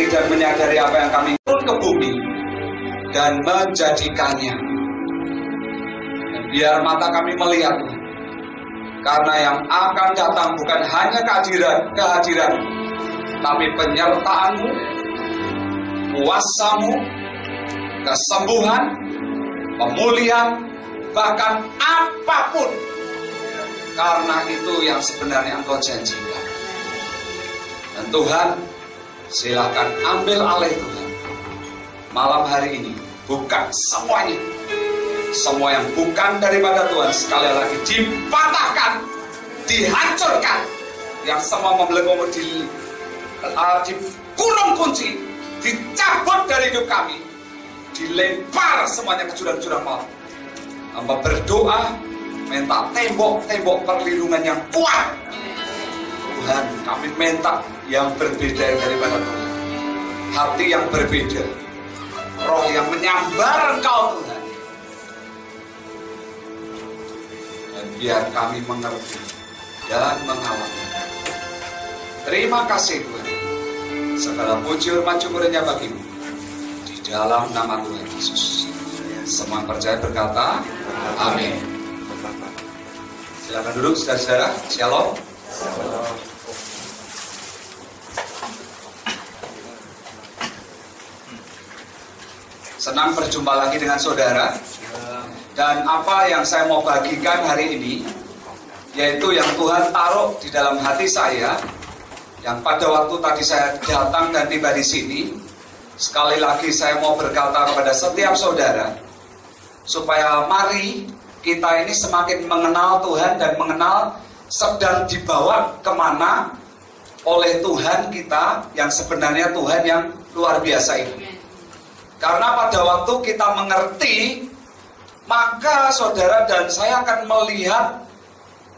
dan menyadari apa yang kami turun ke bumi dan menjadikannya. Dan biar mata kami melihat, karena yang akan datang bukan hanya kehadiran, tapi penyertaan-Mu, kuasa-Mu, kesembuhan, pemulihan, bahkan apapun. Karena itu yang sebenarnya Engkau janjikan. Dan Tuhan, silakan ambil alih Tuhan. Malam hari ini, bukan semuanya. Semua yang bukan daripada Tuhan, sekali lagi dipatahkan, dihancurkan. Yang semua membelenggu dikurung kunci, dicabut dari hidup kami, dilempar semuanya ke jurang-jurang maut. Hamba berdoa, minta tembok-tembok perlindungan yang kuat. Tuhan, kami minta yang berbeda daripada Tuhan. Hati yang berbeda, roh yang menyambar Engkau Tuhan. Dan biar kami mengerti dan mengalami. Terima kasih Tuhan. Segala puji hormat syukurnya bagimu. Di dalam nama Tuhan Yesus. Semua percaya berkata, amin. Silakan duduk saudara-saudara. Shalom. Senang berjumpa lagi dengan saudara. Dan apa yang saya mau bagikan hari ini, yaitu yang Tuhan taruh di dalam hati saya, yang pada waktu tadi saya datang dan tiba di sini. Sekali lagi saya mau berkata kepada setiap saudara, supaya mari kita ini semakin mengenal Tuhan dan mengenal sedang dibawa kemana oleh Tuhan kita yang sebenarnya Tuhan yang luar biasa ini. Karena pada waktu kita mengerti, maka saudara dan saya akan melihat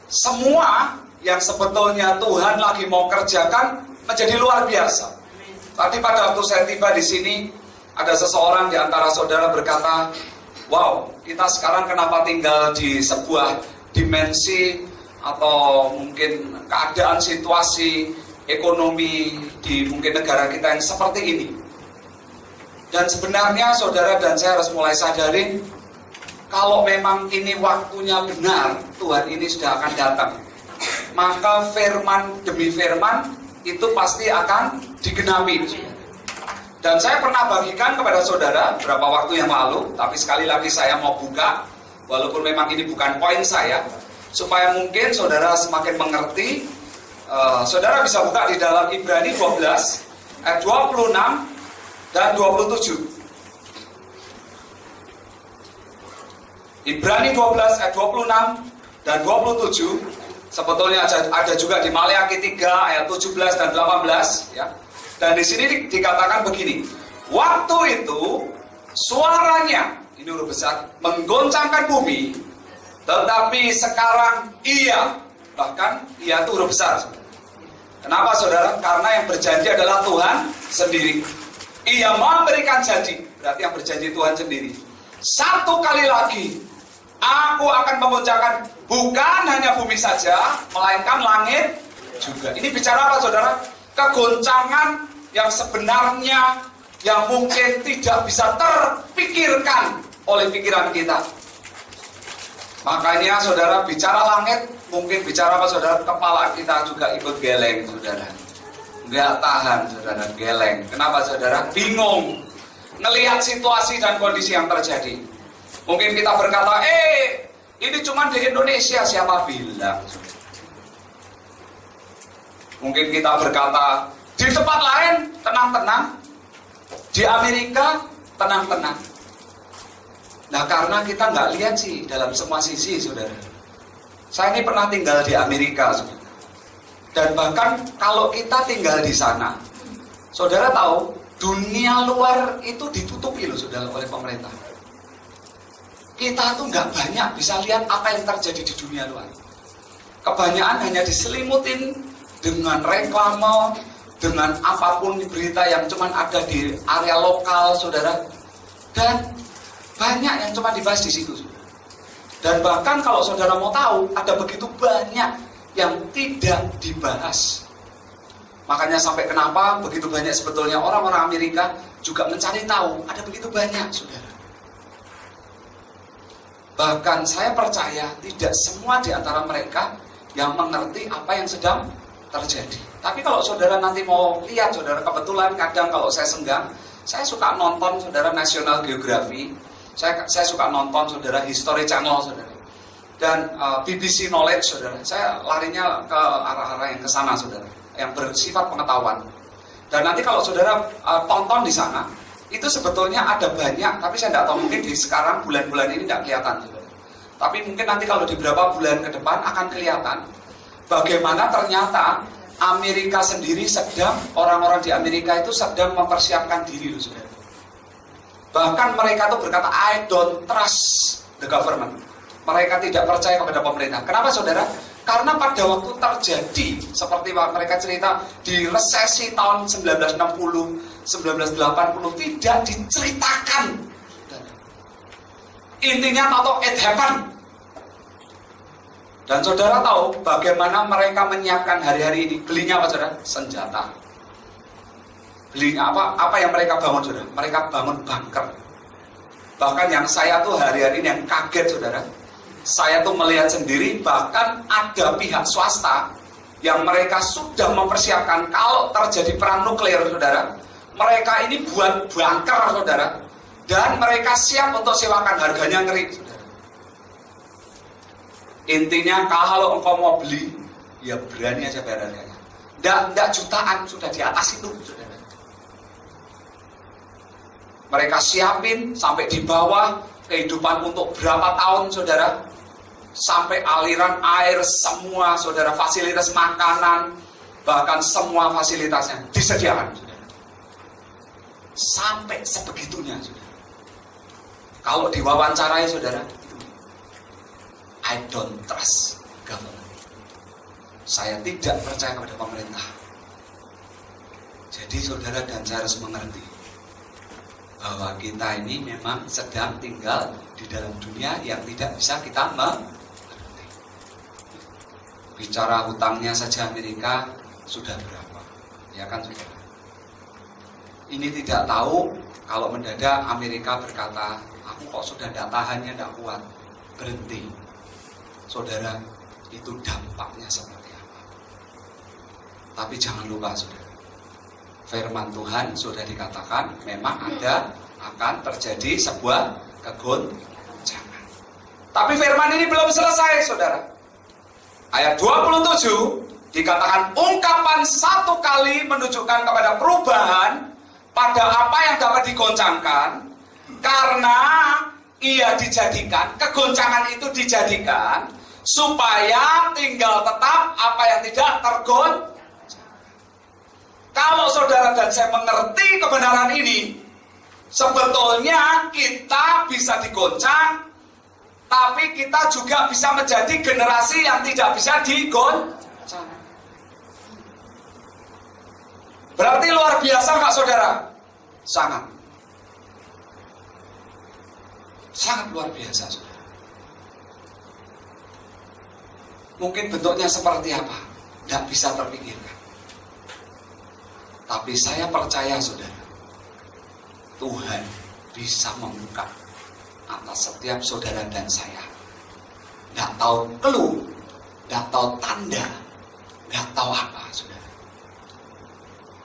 semua yang sebetulnya Tuhan lagi mau kerjakan menjadi luar biasa. Tadi pada waktu saya tiba di sini, ada seseorang di antara saudara berkata, wow, kita sekarang kenapa tinggal di sebuah dimensi atau mungkin keadaan situasi ekonomi di mungkin negara kita yang seperti ini. Dan sebenarnya saudara dan saya harus mulai sadarin, kalau memang ini waktunya benar, Tuhan ini sudah akan datang. Maka firman demi firman itu pasti akan digenapi. Dan saya pernah bagikan kepada saudara beberapa waktu yang lalu, tapi sekali lagi saya mau buka, walaupun memang ini bukan poin saya, supaya mungkin saudara semakin mengerti. Saudara bisa buka di dalam Ibrani 12 ayat 26 dan 27. Ibrani 12 ayat 26 dan 27. Sebetulnya ada juga di Maleakhi 3 ayat 17 dan 18 ya. Dan di sini dikatakan begini, waktu itu suaranya, ini huruf besar, menggoncangkan bumi, tetapi sekarang ia, bahkan ia itu huruf besar. Kenapa saudara? Karena yang berjanji adalah Tuhan sendiri. Ia memberikan janji, berarti yang berjanji Tuhan sendiri. Satu kali lagi, aku akan menggoncangkan bukan hanya bumi saja, melainkan langit juga. Ini bicara apa saudara? Kegoncangan yang sebenarnya yang mungkin tidak bisa terpikirkan oleh pikiran kita. Makanya saudara bicara langit, mungkin bicara apa saudara? Kepala kita juga ikut geleng saudara. Nggak tahan saudara, geleng. Kenapa saudara? Bingung ngelihat situasi dan kondisi yang terjadi. Mungkin kita berkata, ini cuma di Indonesia, siapa bilang? Mungkin kita berkata, di tempat lain tenang-tenang, di Amerika tenang-tenang. Nah karena kita nggak lihat sih dalam semua sisi saudara. Saya ini pernah tinggal di Amerika saudara. Dan bahkan kalau kita tinggal di sana, saudara tahu dunia luar itu ditutupi loh saudara oleh pemerintah. Kita tuh nggak banyak bisa lihat apa yang terjadi di dunia luar. Kebanyakan hanya diselimutin dengan reklame, dengan apapun berita yang cuma ada di area lokal, saudara. Dan banyak yang cuma dibahas di situ. Dan bahkan kalau saudara mau tahu, ada begitu banyak yang tidak dibahas. Makanya sampai kenapa begitu banyak sebetulnya orang-orang Amerika juga mencari tahu, ada begitu banyak, saudara. Bahkan saya percaya tidak semua di antara mereka yang mengerti apa yang sedang terjadi. Tapi kalau saudara nanti mau lihat, saudara, kebetulan kadang kalau saya senggang, saya suka nonton, saudara, National Geography. Saya suka nonton, saudara, History Channel, saudara. Dan BBC Knowledge, saudara. Saya larinya ke arah-arah yang ke sana, saudara, yang bersifat pengetahuan. Dan nanti kalau saudara tonton di sana, itu sebetulnya ada banyak, tapi saya tidak tahu, mungkin di sekarang bulan-bulan ini tidak kelihatan, saudara. Tapi mungkin nanti kalau di beberapa bulan ke depan akan kelihatan bagaimana ternyata Amerika sendiri sedang, orang-orang di Amerika itu sedang mempersiapkan diri, loh, saudara. Bahkan mereka itu berkata, I don't trust the government. Mereka tidak percaya kepada pemerintah. Kenapa, saudara? Karena pada waktu terjadi, seperti mereka cerita, di resesi tahun 1960, 1980, tidak diceritakan. Intinya, tahu it happened. Dan saudara tahu bagaimana mereka menyiapkan hari-hari ini. Belinya apa, saudara? Senjata. Belinya apa? Apa yang mereka bangun, saudara? Mereka bangun bunker. Bahkan yang saya tuh hari-hari ini yang kaget, saudara. Saya tuh melihat sendiri, bahkan ada pihak swasta yang mereka sudah mempersiapkan kalau terjadi perang nuklir, saudara. Mereka ini buat bunker, saudara. Dan mereka siap untuk sewakan, harganya ngeri, saudara. Intinya kalau engkau mau beli, ya berani aja bayar harganya. Nggak jutaan, sudah di atas itu, saudara. Mereka siapin sampai di bawah, kehidupan untuk berapa tahun, saudara. Sampai aliran air, semua, saudara, fasilitas makanan, bahkan semua fasilitasnya disediakan, saudara. Sampai sebegitunya, saudara. Kalau diwawancarai, saudara, I don't trust government. Saya tidak percaya kepada pemerintah. Jadi saudara dan saya harus mengerti bahwa kita ini memang sedang tinggal di dalam dunia yang tidak bisa kita mengerti. Bicara hutangnya saja Amerika sudah berapa, ya kan, saudara? Ini tidak tahu kalau mendadak Amerika berkata, aku kok sudah tidak tahannya, tidak kuat, berhenti. Saudara, itu dampaknya seperti apa? Tapi jangan lupa, saudara, firman Tuhan sudah dikatakan memang akan terjadi sebuah kegoncangan. Tapi firman ini belum selesai, saudara. Ayat 27 dikatakan ungkapan satu kali menunjukkan kepada perubahan pada apa yang dapat digoncangkan, karena ia dijadikan, kegoncangan itu dijadikan supaya tinggal tetap apa yang tidak tergoncang. Kalau saudara dan saya mengerti kebenaran ini, sebetulnya kita bisa digoncang, tapi kita juga bisa menjadi generasi yang tidak bisa digoncang. Berarti luar biasa nggak, saudara? Sangat. Sangat luar biasa, saudara. Mungkin bentuknya seperti apa? Tidak bisa terpikirkan. Tapi saya percaya, saudara, Tuhan bisa membuka atas setiap saudara dan saya. Nggak tahu clue, nggak tahu tanda, nggak tahu apa, saudara.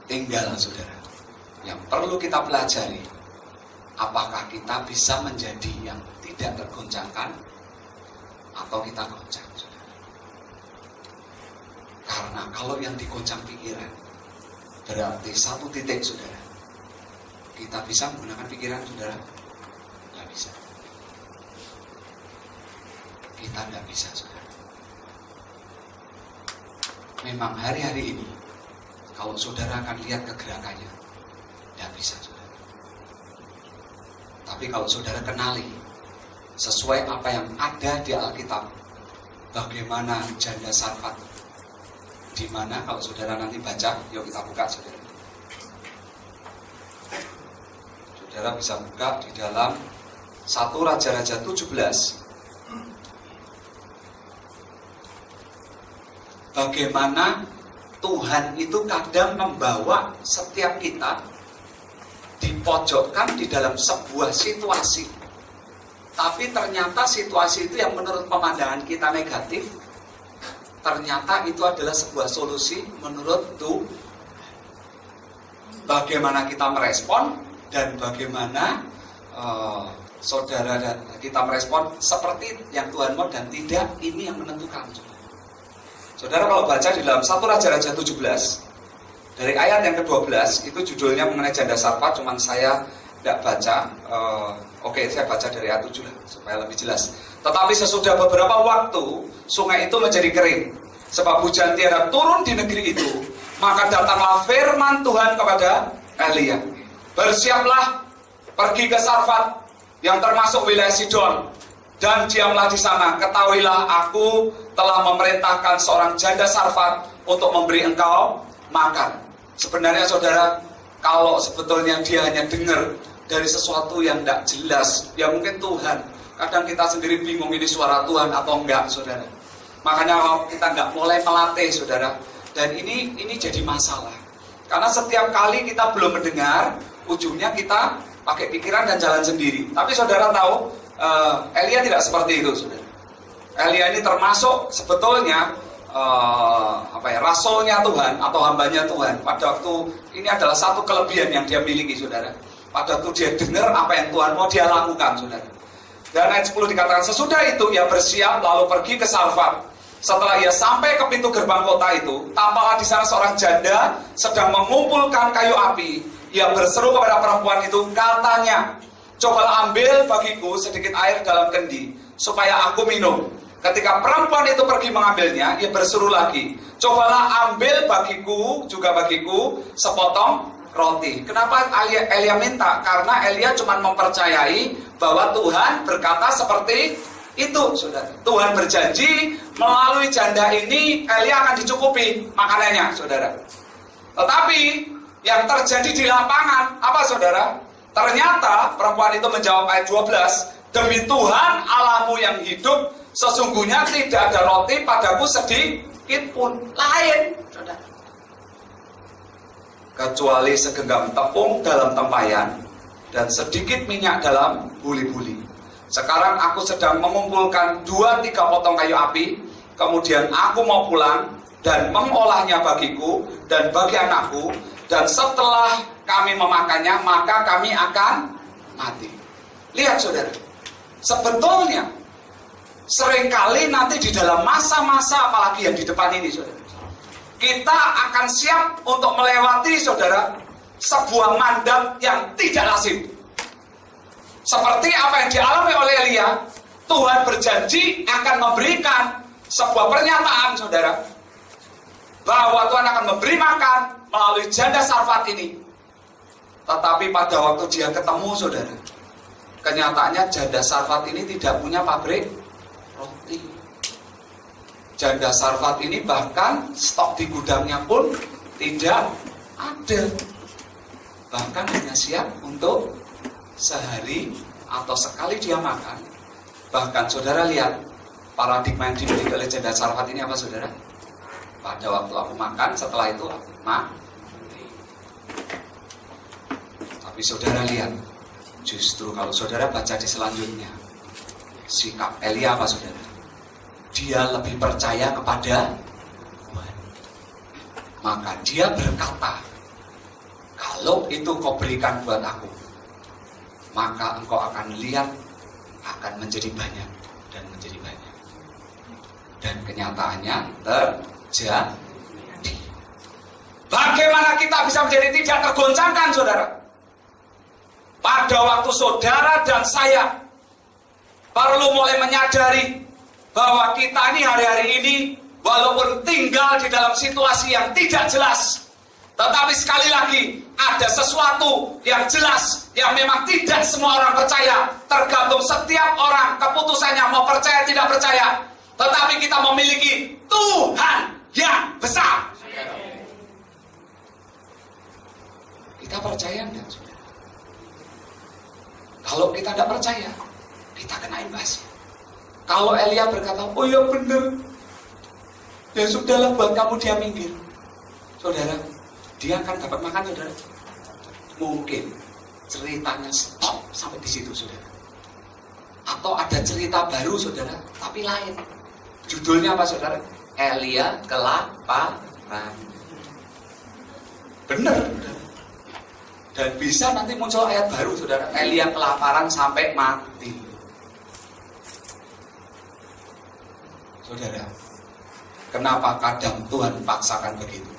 Tinggal, saudara, yang perlu kita pelajari, apakah kita bisa menjadi yang tidak tergoncangkan atau kita goncang, saudara. Karena kalau yang digoncang pikiran, berarti satu titik, saudara. Kita bisa menggunakan pikiran, saudara? Nggak bisa. Kita nggak bisa, saudara. Memang hari-hari ini, kalau saudara akan lihat kegerakannya, nggak bisa, saudara. Tapi kalau saudara kenali, sesuai apa yang ada di Alkitab, bagaimana janda Sarfat, di mana kalau saudara nanti baca, yuk kita buka, saudara. Saudara bisa buka di dalam 1 Raja-Raja 17. Bagaimana Tuhan itu kadang membawa setiap kita dipojokkan di dalam sebuah situasi. Tapi ternyata situasi itu yang menurut pemandangan kita negatif, ternyata itu adalah sebuah solusi menurut Tuhan. Bagaimana kita merespon dan bagaimana saudara dan kita merespon seperti yang Tuhan mau dan tidak, ini yang menentukan. Saudara kalau baca di dalam 1 Raja-Raja 17 dari ayat yang ke-12, itu judulnya mengenai janda Sarfat, cuman saya tidak baca. Oke, saya baca dari ayat 7 supaya lebih jelas. Tetapi sesudah beberapa waktu sungai itu menjadi kering, sebab hujan tiada turun di negeri itu. Maka datanglah firman Tuhan kepada Elia, bersiaplah, pergi ke Sarfat yang termasuk wilayah Sidon, dan diamlah di sana. Ketahuilah, aku telah memerintahkan seorang janda Sarfat untuk memberi engkau makan. Sebenarnya saudara, kalau sebetulnya dia hanya dengar dari sesuatu yang tidak jelas, ya mungkin Tuhan. Kadang kita sendiri bingung ini suara Tuhan atau enggak, saudara. Makanya kita nggak mulai melatih, saudara. Dan ini jadi masalah. Karena setiap kali kita belum mendengar, ujungnya kita pakai pikiran dan jalan sendiri. Tapi saudara tahu, Elia tidak seperti itu, saudara. Elia ini termasuk sebetulnya rasulnya Tuhan atau hambanya Tuhan. Pada waktu ini adalah satu kelebihan yang dia miliki, saudara. Pada waktu dia dengar apa yang Tuhan mau, dia lakukan, saudara. Dan ayat 10 dikatakan, sesudah itu ia bersiap lalu pergi ke Sarfat. Setelah ia sampai ke pintu gerbang kota itu, tampaklah di sana seorang janda sedang mengumpulkan kayu api. Ia berseru kepada perempuan itu, katanya, cobalah ambil bagiku sedikit air dalam kendi, supaya aku minum. Ketika perempuan itu pergi mengambilnya, ia berseru lagi, cobalah ambil bagiku sepotong roti. Kenapa Elia minta? Karena Elia cuma mempercayai bahwa Tuhan berkata seperti itu, saudara. Tuhan berjanji melalui janda ini Elia akan dicukupi makanannya, saudara. Tetapi yang terjadi di lapangan apa, saudara? Ternyata perempuan itu menjawab ayat 12, demi Tuhan Allahmu yang hidup, sesungguhnya tidak ada roti padaku sedikit pun lain, saudara, kecuali segenggam tepung dalam tempayan dan sedikit minyak dalam buli-buli. Sekarang aku sedang mengumpulkan 2-3 potong kayu api, kemudian aku mau pulang dan mengolahnya bagiku dan bagi anakku, dan setelah kami memakannya maka kami akan mati. Lihat, saudara, sebetulnya seringkali nanti di dalam masa-masa apalagi yang di depan ini, saudara, kita akan siap untuk melewati, saudara, sebuah mandat yang tidak lazim. Seperti apa yang dialami oleh Elia, Tuhan berjanji akan memberikan sebuah pernyataan, saudara, bahwa Tuhan akan memberi makan melalui janda Sarfat ini. Tetapi pada waktu dia ketemu, saudara, kenyataannya janda Sarfat ini tidak punya pabrik roti. Janda Sarfat ini bahkan stok di gudangnya pun tidak ada. Bahkan hanya siap untuk sehari atau sekali dia makan. Bahkan saudara lihat paradigma yang dimiliki oleh janda Sarfat ini apa, saudara? Pada waktu aku makan, setelah itu aku mati. Tapi saudara lihat, justru kalau saudara baca di selanjutnya, sikap Elia apa, saudara? Dia lebih percaya kepada Tuhan. Maka dia berkata, kalau itu kau berikan buat aku, maka engkau akan lihat akan menjadi banyak dan menjadi banyak. Dan kenyataannya terjadi. Bagaimana kita bisa menjadi tidak tergoncangkan, saudara? Pada waktu saudara dan saya perlu mulai menyadari bahwa kita ini hari-hari ini walaupun tinggal di dalam situasi yang tidak jelas, tetapi sekali lagi ada sesuatu yang jelas yang memang tidak semua orang percaya. Tergantung setiap orang keputusannya mau percaya tidak percaya. Tetapi kita memiliki Tuhan yang besar. Kita percaya enggak, saudara? Kalau kita tidak percaya, kita kena imbasnya. Kalau Elia berkata, oh ya benar, ya sudahlah buat kamu dia minggir. Saudara, dia akan dapat makan, saudara. Mungkin ceritanya stop sampai di situ, saudara. Atau ada cerita baru, saudara, tapi lain. Judulnya apa, saudara? Elia kelaparan. Benar, saudara. Dan bisa nanti muncul ayat baru, saudara. Elia kelaparan sampai mati. Saudara, kenapa kadang Tuhan paksakan begitu?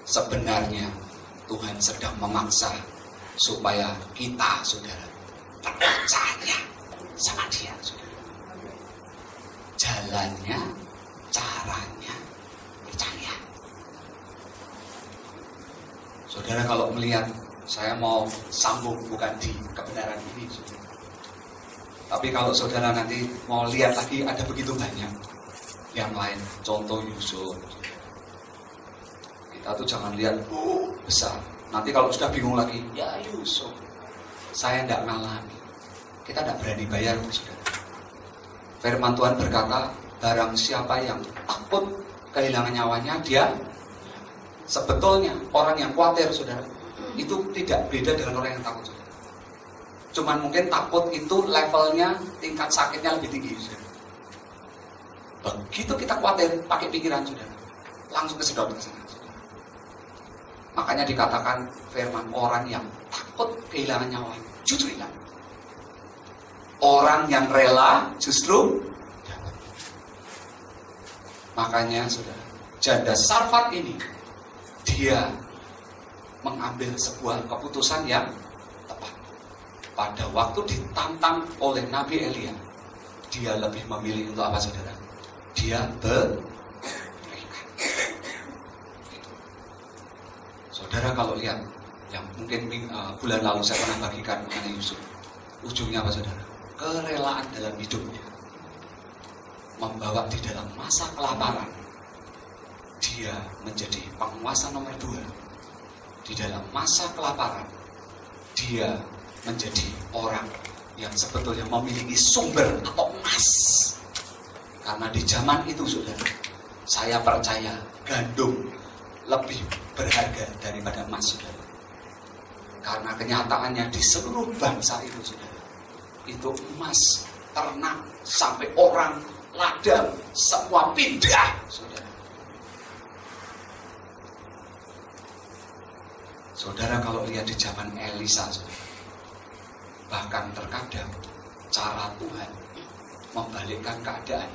Sebenarnya Tuhan sedang memaksa supaya kita, saudara, percaya sama Dia, saudara. Jalannya, caranya, percaya. Saudara, kalau melihat, saya mau sambung bukan di kebenaran ini, saudara. Tapi kalau saudara nanti mau lihat lagi, ada begitu banyak yang lain. Contoh Yusuf. Kita tuh jangan lihat besar. Nanti kalau sudah bingung lagi, ya Yusuf, saya tidak ngalami. Kita tidak berani bayar, saudara. Firman Tuhan berkata, barang siapa yang takut kehilangan nyawanya, dia sebetulnya orang yang khawatir, saudara, itu tidak beda dengan orang yang takut, saudara. Cuman mungkin takut itu levelnya, tingkat sakitnya lebih tinggi, saudara. Begitu kita khawatir, pakai pikiran, saudara, langsung kesedot ke sana, saudara. Makanya dikatakan firman, orang yang takut kehilangan nyawa justru hilang. Orang yang rela justru dapat. Makanya, saudara, janda Sarfat ini, dia mengambil sebuah keputusan yang tepat. Pada waktu ditantang oleh Nabi Elia, dia lebih memilih untuk apa, saudara? Dia berikan. Saudara, kalau lihat, yang mungkin bulan lalu saya pernah bagikan mengenai Yusuf, ujungnya apa, saudara? Kerelaan dalam hidupnya membawa di dalam masa kelaparan, dia menjadi penguasa nomor 2. Di dalam masa kelaparan, dia menjadi orang yang sebetulnya memiliki sumber atau emas. Karena di zaman itu, saudara, saya percaya gandum lebih berharga daripada emas, saudara. Karena kenyataannya di seluruh bangsa itu, saudara, itu emas, ternak, sampai orang, ladang, semua pindah, saudara. Saudara, kalau lihat di zaman Elisa, saudara, bahkan terkadang cara Tuhan membalikkan keadaan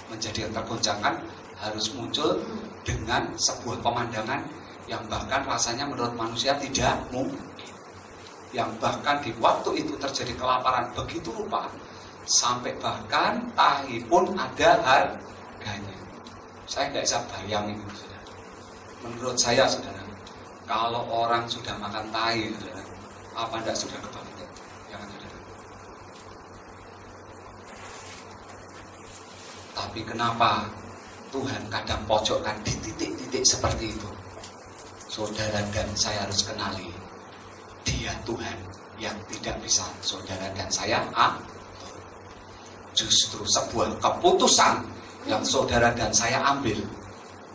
menjadi yang tergoncangkan harus muncul dengan sebuah pemandangan yang bahkan rasanya menurut manusia tidak mungkin. Yang bahkan di waktu itu terjadi kelaparan begitu rupa, sampai bahkan tahi pun ada harganya. Saya nggak bisa bayangin, saudara. Menurut saya, saudara, kalau orang sudah makan tahi, saudara, apa enggak sudah kebangetan? Jangan, saudara. Tapi kenapa Tuhan kadang pojokkan di titik-titik seperti itu? Saudara dan saya harus kenali, Dia Tuhan yang tidak bisa saudara dan saya justru sebuah keputusan yang saudara dan saya ambil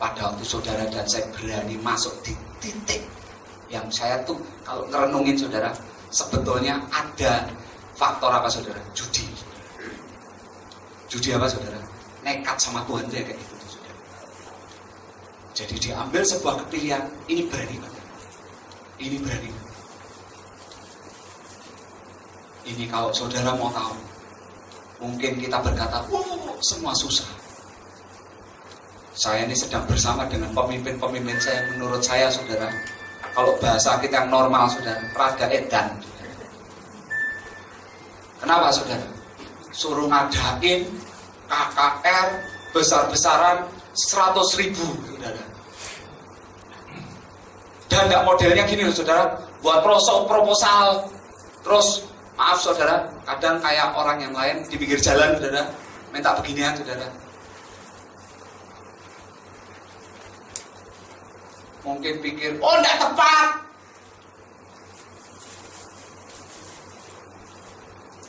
pada waktu saudara dan saya berani masuk di titik yang saya tuh kalau ngerenungin, saudara, sebetulnya ada faktor apa, saudara? Judi. Judi apa, saudara? Nekat sama Tuhan itu ya kayak gitu, saudara. Jadi diambil sebuah kepilihan, ini berani banget. Ini berani banget. Ini kalau saudara mau tahu, mungkin kita berkata, semua susah. Saya ini sedang bersama dengan pemimpin-pemimpin saya, menurut saya, saudara, kalau bahasa kita yang normal, saudara, rada edan. Kenapa, saudara? Suruh ngadain KKR besar-besaran 100.000, saudara. Dan nggak modelnya gini, saudara, buat proposal, terus maaf, saudara, kadang kayak orang yang lain di pinggir jalan, saudara, minta beginian, saudara. Mungkin pikir, oh enggak tepat.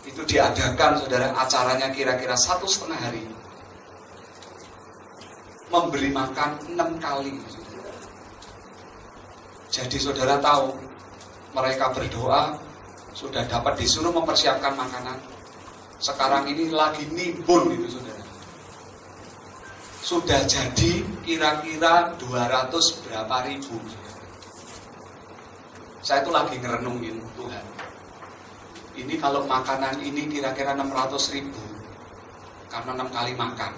Itu diadakan, saudara, acaranya kira-kira 1,5 hari. memberi makan 6 kali. Jadi saudara tahu, mereka berdoa, sudah dapat disuruh mempersiapkan makanan. Sekarang ini lagi nimbun itu saudara. Sudah jadi kira-kira 200 berapa ribu. Saya itu lagi ngerenungin Tuhan. Ini kalau makanan ini kira-kira 600 ribu. Karena 6 kali makan.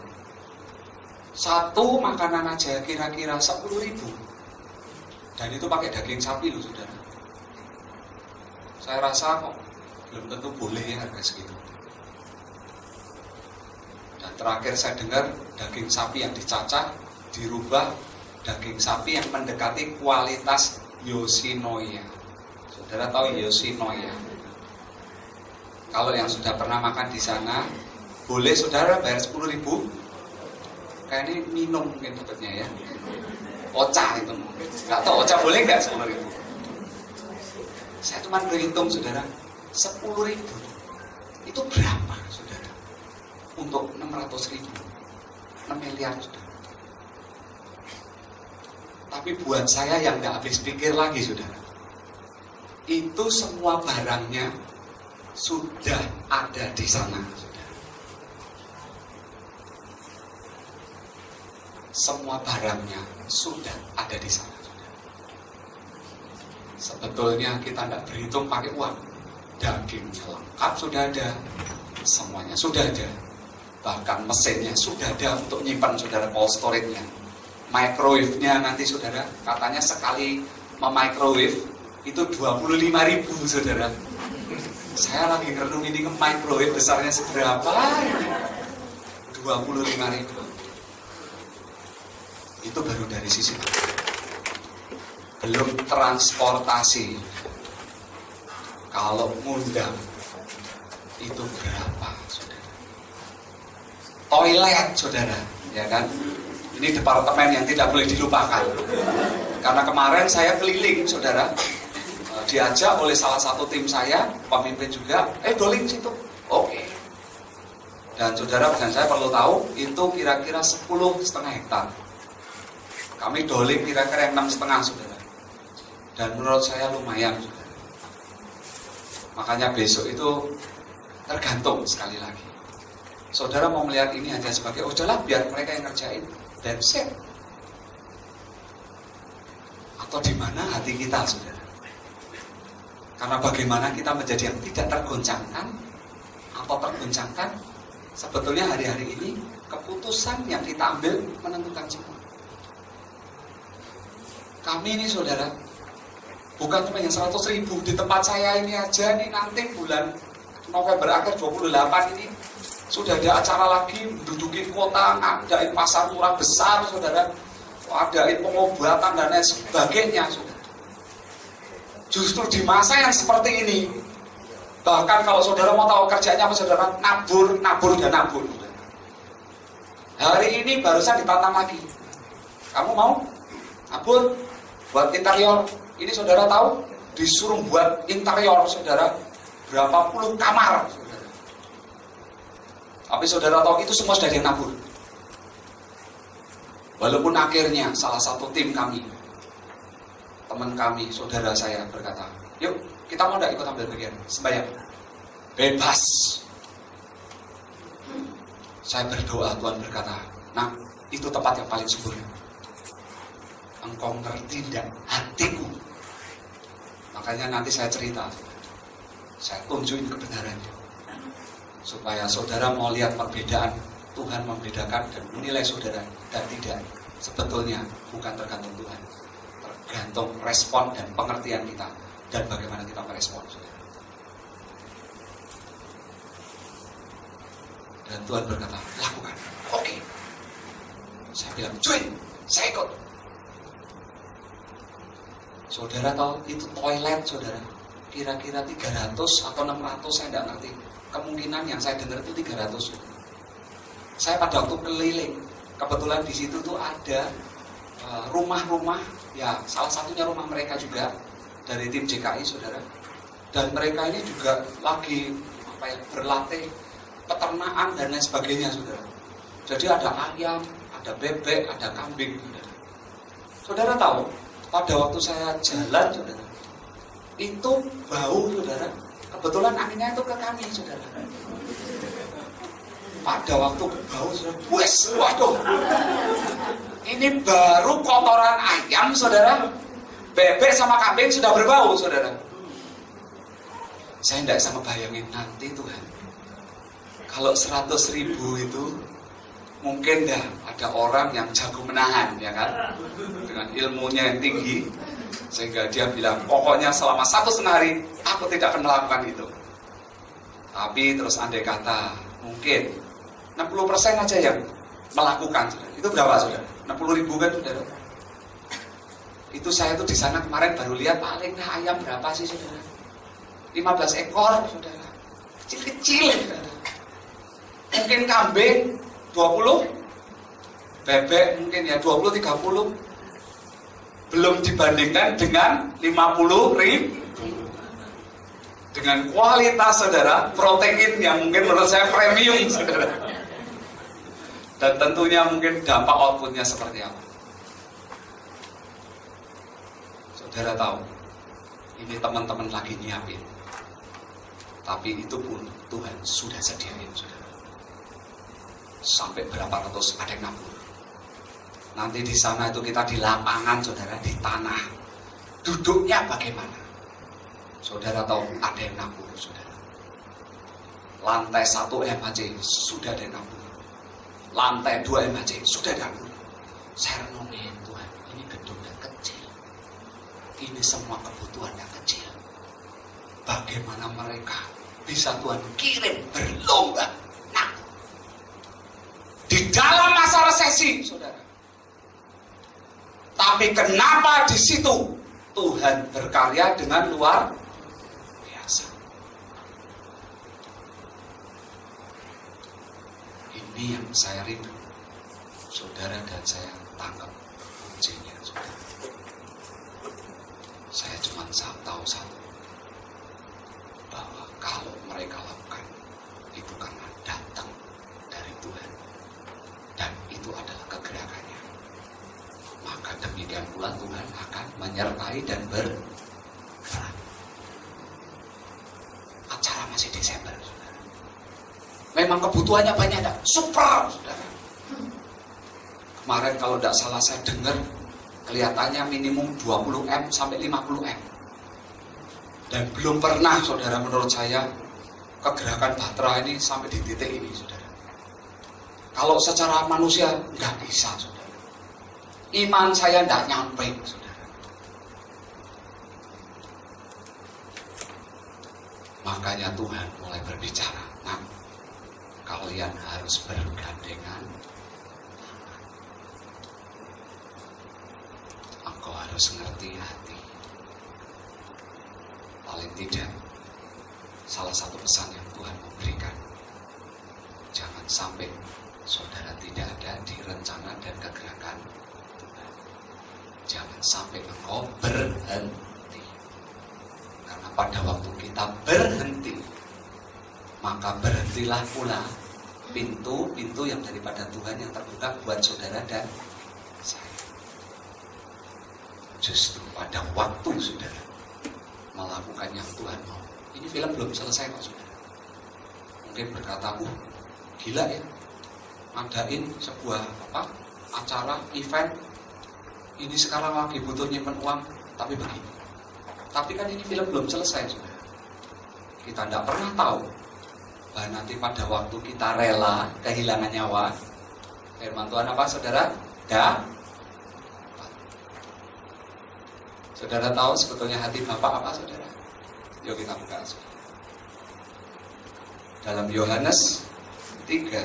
Satu makanan aja kira-kira 10 ribu. Dan itu pakai daging sapi loh saudara. Saya rasa kok belum tentu boleh ya harga segitu. Dan terakhir saya dengar daging sapi yang dicacah dirubah daging sapi yang mendekati kualitas Yoshinoya. Saudara tahu Yoshinoya? Kalau yang sudah pernah makan di sana, boleh saudara bayar 10 ribu. Kayak ini minum mungkin dapatnya ya. Ocha itu. Nggak tahu Ocha boleh nggak 10 ribu? Saya cuma berhitung saudara, 10 ribu. Itu berapa saudara? Untuk 600 ribu. 6 miliar saudara. Tapi buat saya yang nggak habis pikir lagi saudara. Itu semua barangnya sudah ada di sana. Semua barangnya sudah ada di sana. Sebetulnya kita tidak berhitung pakai uang. Dagingnya lengkap sudah ada. Semuanya sudah ada. Bahkan mesinnya sudah ada untuk nyimpan saudara, cold storage-nya. Microwave-nya nanti saudara, katanya sekali microwave itu 25.000 saudara. Saya lagi ngerenung ini ke microwave besarnya seberapa? 25.000. Itu baru dari sisi belum transportasi. Kalau ngundang itu berapa saudara? Toilet saudara, ya kan? Ini departemen yang tidak boleh dilupakan. Karena kemarin saya keliling saudara, diajak oleh salah satu tim saya, pemimpin juga, doling situ. Oke. Dan saudara dan saya perlu tahu itu kira-kira 10,5 hektar. Kami doling kira-kira 6,5 saudara. Dan menurut saya lumayan saudara. Makanya besok itu tergantung sekali lagi. Saudara mau melihat ini hanya sebagai udahlah biar mereka yang ngerjain. Dan set. Atau di mana hati kita saudara. Karena bagaimana kita menjadi yang tidak tergoncangkan atau tergoncangkan, sebetulnya hari-hari ini keputusan yang kita ambil menentukan semua. Kami ini saudara, bukan cuma yang 100 ribu di tempat saya ini aja nih, nanti bulan November akhir 28 ini sudah ada acara lagi menduduki kota, ngadain pasar murah besar saudara, adain pengobatan dan lain sebagainya saudara. Justru di masa yang seperti ini, bahkan kalau saudara mau tahu kerjanya apa saudara, nabur dan nabur. Hari ini barusan ditantang lagi, kamu mau nabur buat interior? Ini saudara tahu disuruh buat interior saudara berapa puluh kamar saudara. Tapi saudara tahu itu semua sudah ada yang nabur. Walaupun akhirnya salah satu tim kami, teman kami, saudara saya berkata, yuk kita mau tidak ikut ambil bagian sembahyang? Bebas. Saya berdoa, Tuhan berkata, nah itu tempat yang paling subur. Engkau ngerti tidak hatiku? Makanya nanti saya cerita, saya tunjukin kebenarannya, supaya saudara mau lihat perbedaan. Tuhan membedakan dan menilai saudara dan tidak. Sebetulnya bukan tergantung Tuhan, tergantung respon dan pengertian kita dan bagaimana kita merespon saudara. Dan Tuhan berkata, lakukan. Oke. Saya bilang, join, saya ikut. Saudara tahu itu toilet saudara, kira-kira 300 atau 600, saya tidak ngerti. Kemungkinan yang saya dengar itu 300. Saya pada waktu keliling, kebetulan di situ tuh ada rumah-rumah, ya salah satunya rumah mereka juga dari tim JKI saudara. Dan mereka ini juga lagi berlatih peternakan dan lain sebagainya saudara. Jadi ada ayam, ada ada bebek, ada kambing. Saudara tahu, pada waktu saya jalan, saudara, itu bau, saudara. Kebetulan anginnya itu ke kami, saudara. Pada waktu bau, saudara, waduh, ini baru kotoran ayam, saudara. Bebek sama kambing sudah berbau, saudara. Saya tidak bisa ngebayangin nanti Tuhan, kalau 100.000 itu mungkin dah ada orang yang jago menahan, ya kan, dengan ilmunya yang tinggi, sehingga dia bilang pokoknya selama 1,5 hari aku tidak akan melakukan itu. Tapi terus andai kata mungkin 60% aja yang melakukan, saudara. Itu berapa, saudara? 60.000 kan, saudara? Itu saya tuh di sana kemarin baru lihat paling ayam berapa sih, saudara? 15 ekor, saudara. Kecil-kecil, saudara. Mungkin kambing 20, bebek mungkin ya 20-30. Belum dibandingkan dengan 50.000. Dengan kualitas, saudara, protein yang mungkin menurut saya premium, saudara. Dan tentunya mungkin dampak outputnya seperti apa. Saudara tahu, ini teman-teman lagi nyiapin. Tapi itu pun Tuhan sudah sediain, saudara. Sampai berapa ratus ada yang nabur. Nanti di sana itu kita di lapangan, saudara, di tanah. Duduknya bagaimana? Saudara tahu ada yang nabur, saudara. Lantai 1 MHC sudah ada yang nabur. Lantai 2 MHC sudah ada yang nabur. Saya renungin, Tuhan, ini gedungnya kecil. Ini semua kebutuhannya kecil. Bagaimana mereka bisa Tuhan kirim berlomba? Nah, di dalam masa resesi, saudara. Tapi kenapa di situ Tuhan berkarya dengan luar biasa? Ini yang saya rindu, saudara, dan saya tangkap kuncinya, saudara. Saya cuma tahu satu, bahwa kalau mereka lakukan itu karena datang dari Tuhan, dan itu adalah kegerakannya, maka demikian pula Tuhan akan menyertai dan bergerak. Acara masih Desember, saudara. Memang kebutuhannya banyak, dah. Super, saudara. Kemarin kalau tidak salah saya dengar, kelihatannya minimum 20M sampai 50M. Dan belum pernah, saudara, menurut saya kegerakan Batra ini sampai di titik ini, saudara. Kalau secara manusia nggak bisa, saudara. Iman saya nggak nyampe, saudara. Makanya Tuhan mulai berbicara, nah, kalian harus bergandengan. Engkau harus ngerti hati. Paling tidak, salah satu pesan yang Tuhan memberikan, jangan sampai saudara tidak ada di rencana dan kegerakan Tuhan. Jangan sampai engkau berhenti. Karena pada waktu kita berhenti, maka berhentilah pula pintu-pintu yang daripada Tuhan yang terbuka buat saudara dan saya. Justru pada waktu saudara melakukan yang Tuhan mau. Ini film belum selesai, Pak, saudara. Mungkin berkata, gila ya, ngadain sebuah acara, event, ini sekarang lagi butuh nyimpen uang, tapi begini. Tapi kan ini film belum selesai, saudara. Kita tidak pernah tahu bahwa nanti pada waktu kita rela kehilangan nyawa, firman Tuhan apa, saudara? Saudara tahu sebetulnya hati Bapak apa, saudara? Yuk kita buka, saudara. Dalam Yohanes 3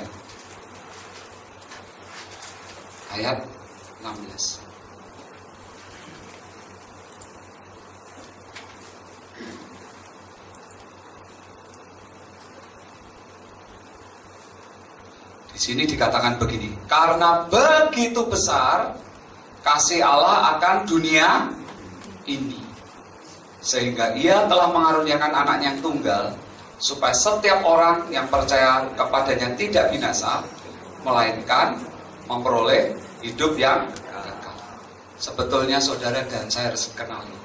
ayat 16. Di sini dikatakan begini, karena begitu besar kasih Allah akan dunia ini, sehingga ia telah mengaruniakan anaknya yang tunggal, supaya setiap orang yang percaya kepadanya tidak binasa, melainkan memperoleh hidup yang kekal. Sebetulnya saudara dan saya harus kenali,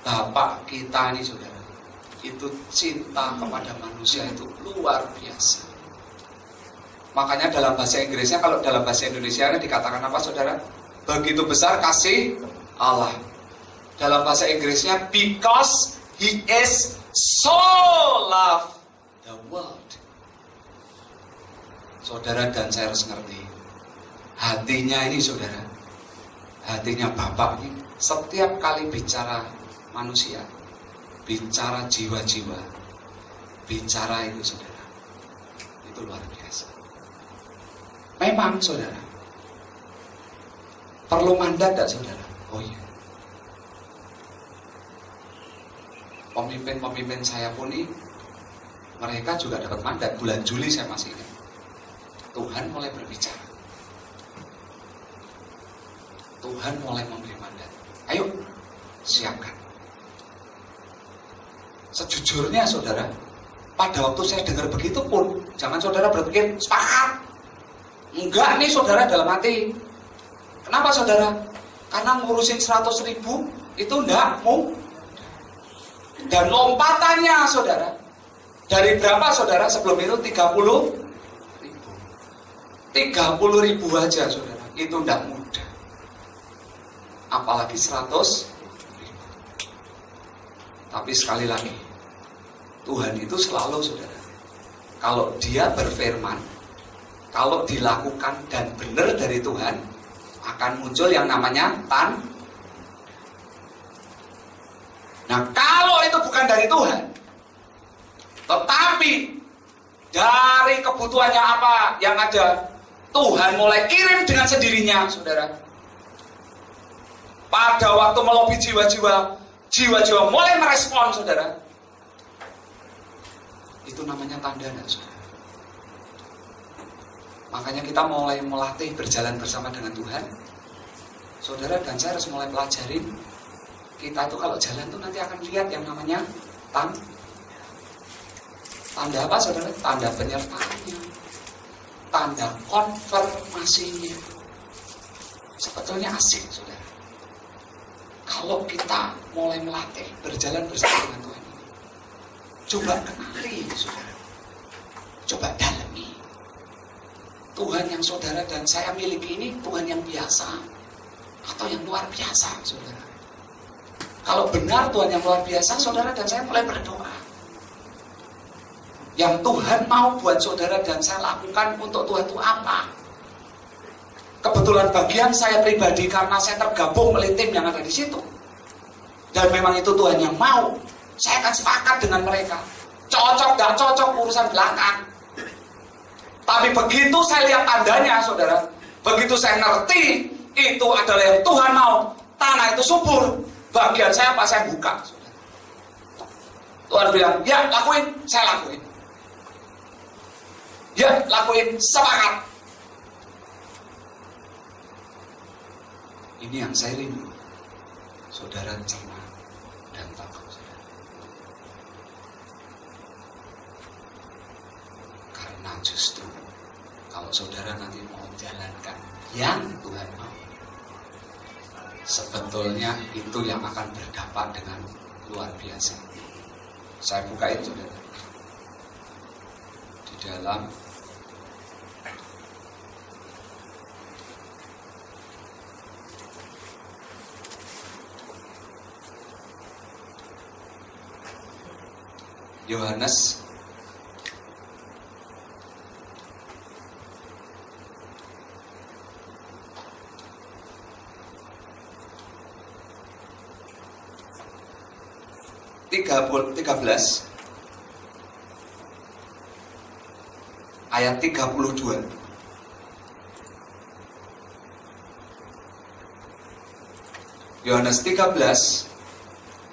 Bapak kita ini saudara, itu cinta kepada manusia itu luar biasa. Makanya dalam bahasa Inggrisnya, kalau dalam bahasa Indonesia dikatakan apa saudara? Begitu besar kasih Allah. Dalam bahasa Inggrisnya, because He is so love the world. Saudara dan saya harus ngerti, hatinya ini saudara, hatinya Bapak ini setiap kali bicara manusia, bicara jiwa-jiwa, bicara itu saudara, itu luar biasa. Memang saudara, perlu mandat tidak saudara? Oh iya. Pemimpin-pemimpin saya pun ini, mereka juga dapat mandat. Bulan Juli saya masih ingat, Tuhan mulai berbicara, Tuhan mulai memberi mandat. Ayo, siapkan. Sejujurnya saudara, pada waktu saya dengar begitu pun, jangan saudara berpikir sepakat. Enggak nih saudara dalam hati. Kenapa saudara? Karena ngurusin 100.000 itu enggak mau. Dan lompatannya saudara, dari berapa saudara sebelum itu 30.000. 30.000 aja saudara, itu enggak mudah. Apalagi 100.000. Tapi sekali lagi, Tuhan itu selalu saudara, kalau Dia berfirman, kalau dilakukan dan benar dari Tuhan, akan muncul yang namanya tanda. Nah, kalau itu bukan dari Tuhan, tetapi dari kebutuhannya apa yang ada, Tuhan mulai kirim dengan sendirinya, saudara. Pada waktu melobi jiwa-jiwa, jiwa-jiwa mulai merespon, saudara. Itu namanya tanda, saudara. Makanya kita mulai melatih berjalan bersama dengan Tuhan. Saudara dan saya harus mulai pelajarin. Kita itu kalau jalan tuh nanti akan lihat yang namanya tanda. Tanda apa saudara? Tanda penyertaannya, tanda konfirmasinya. Sebetulnya asik saudara, kalau kita mulai melatih berjalan bersama dengan Tuhan ini. Coba kenali saudara, coba dalami. Tuhan yang saudara dan saya miliki ini Tuhan yang biasa atau yang luar biasa saudara? Kalau benar Tuhan yang luar biasa, saudara dan saya mulai berdoa. Yang Tuhan mau buat saudara dan saya lakukan untuk Tuhan itu apa? Kebetulan bagian saya pribadi karena saya tergabung oleh tim yang ada di situ. Dan memang itu Tuhan yang mau. Saya akan sepakat dengan mereka. Cocok gak cocok urusan belakang. Tapi begitu saya lihat tandanya saudara, begitu saya ngerti itu adalah yang Tuhan mau, tanah itu subur, bagian saya apa? Saya buka saudara. Tuhan bilang, ya lakuin, saya lakuin. Ya lakuin, sepakat. Ini yang saya rindu, saudara cermat dan takut saudara. Karena justru kalau saudara nanti mau jalankan yang Tuhan mau, sebetulnya itu yang akan berdampak dengan luar biasa. Saya bukain saudara di dalam Yohanes ayat 32. Yohanes 13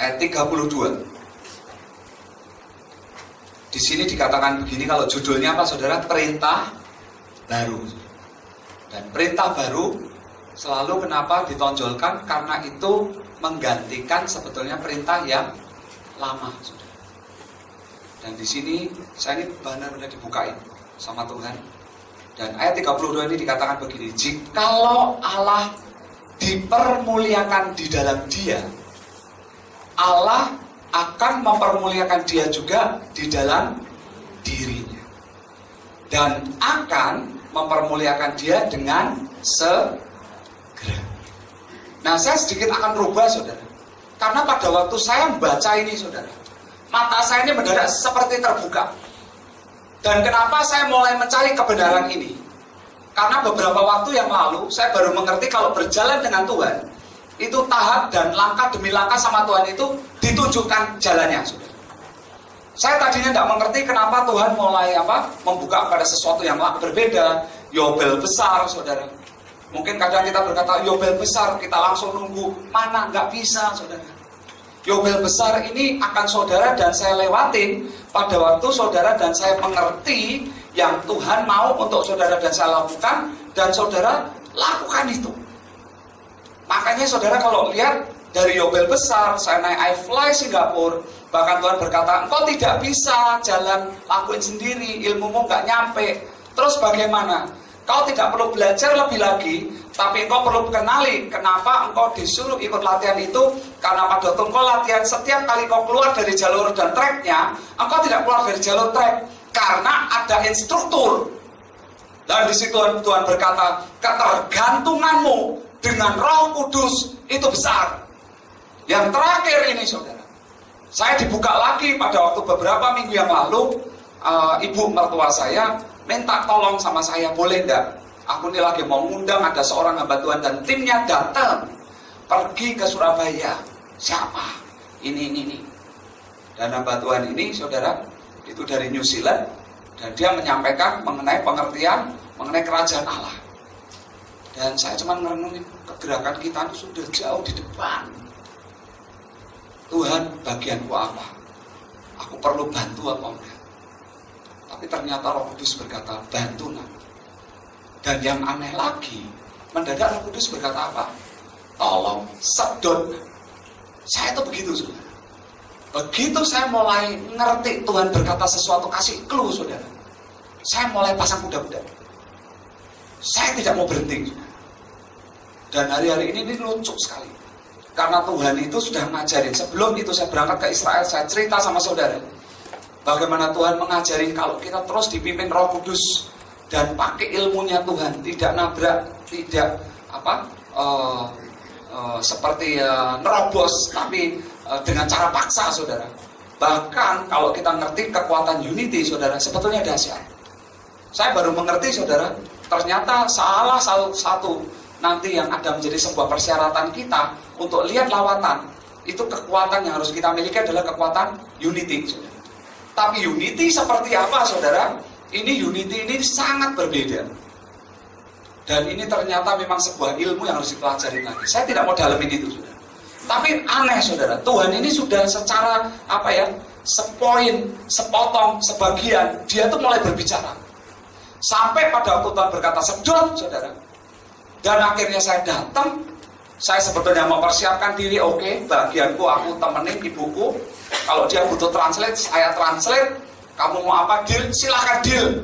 ayat 32. Di sini dikatakan begini, kalau judulnya apa saudara? Perintah baru. Dan perintah baru selalu kenapa ditonjolkan? Karena itu menggantikan sebetulnya perintah yang lama, saudara. Dan di sini saya ini benar-benar dibukain sama Tuhan. Dan ayat 32 ini dikatakan begini, jikalau Allah dipermuliakan di dalam dia, Allah akan mempermuliakan dia juga di dalam dirinya. Dan akan mempermuliakan dia dengan segera. Nah, saya sedikit akan berubah, saudara. Karena pada waktu saya membaca ini, saudara, mata saya ini mendadak seperti terbuka. Dan kenapa saya mulai mencari kebenaran ini? Karena beberapa waktu yang lalu, saya baru mengerti kalau berjalan dengan Tuhan, itu tahap dan langkah demi langkah sama Tuhan itu ditunjukkan jalannya, saudara. Saya tadinya tidak mengerti kenapa Tuhan mulai membuka pada sesuatu yang berbeda, yobel besar, saudara. Mungkin kadang kita berkata, yobel besar, kita langsung nunggu, mana, nggak bisa, saudara. Yobel besar ini akan saudara dan saya lewatin pada waktu saudara dan saya mengerti yang Tuhan mau untuk saudara dan saya lakukan, dan saudara lakukan itu. Makanya saudara kalau lihat dari yobel besar, saya naik iFly Singapura, bahkan Tuhan berkata, engkau tidak bisa jalan lakuin sendiri, ilmumu nggak nyampe. Terus bagaimana? Kau tidak perlu belajar lebih lagi, tapi engkau perlu kenali kenapa engkau disuruh ikut latihan itu. Karena pada waktu engkau latihan, setiap kali kau keluar dari jalur dan treknya, engkau tidak keluar dari jalur trek, karena ada instruktur. Dan di situ Tuhan berkata, ketergantunganmu dengan Roh Kudus itu besar. Yang terakhir ini, saudara, saya dibuka lagi pada waktu beberapa minggu yang lalu, ibu mertua saya minta tolong sama saya, boleh enggak? Aku ini lagi mau ngundang ada seorang hamba Tuhan dan timnya datang pergi ke Surabaya. Siapa? Ini. Dan hamba Tuhan ini, saudara, itu dari New Zealand, dan dia menyampaikan mengenai pengertian mengenai kerajaan Allah. Dan saya cuma merenungin, kegerakan kita itu sudah jauh di depan. Tuhan, bagianku apa? Aku perlu bantu apa enggak? Tapi ternyata Roh Kudus berkata, bantu nak. Dan yang aneh lagi, mendadak Roh Kudus berkata apa? Tolong sedot. Saya itu begitu, saudara. Begitu saya mulai ngerti Tuhan berkata sesuatu, kasih clue, saudara, saya mulai pasang kuda-kuda. Saya tidak mau berhenti, saudara. Dan hari-hari ini lucu sekali. Karena Tuhan itu sudah ngajarin. Sebelum itu saya berangkat ke Israel, saya cerita sama saudara bagaimana Tuhan mengajarin kalau kita terus dipimpin Roh Kudus dan pakai ilmunya Tuhan, tidak nabrak, tidak seperti nerobos, tapi dengan cara paksa, saudara. Bahkan kalau kita ngerti kekuatan unity, saudara, sebetulnya dahsyat. Saya baru mengerti, saudara, ternyata salah satu nanti yang ada menjadi sebuah persyaratan kita untuk lihat lawatan, itu kekuatan yang harus kita miliki adalah kekuatan unity, saudara. Tapi unity seperti apa, saudara? Ini unity ini sangat berbeda. Dan ini ternyata memang sebuah ilmu yang harus dipelajari lagi. Saya tidak mau dalamin itu, saudara. Tapi aneh, saudara, Tuhan ini sudah secara sepoin, sepotong, sebagian, dia tuh mulai berbicara. Sampai pada waktu Tuhan berkata sedot, saudara. Dan akhirnya saya datang. Saya sebetulnya mempersiapkan diri, oke, bagianku aku temenin ibuku. Kalau dia butuh translate, saya translate. Kamu mau apa, deal? Silahkan deal.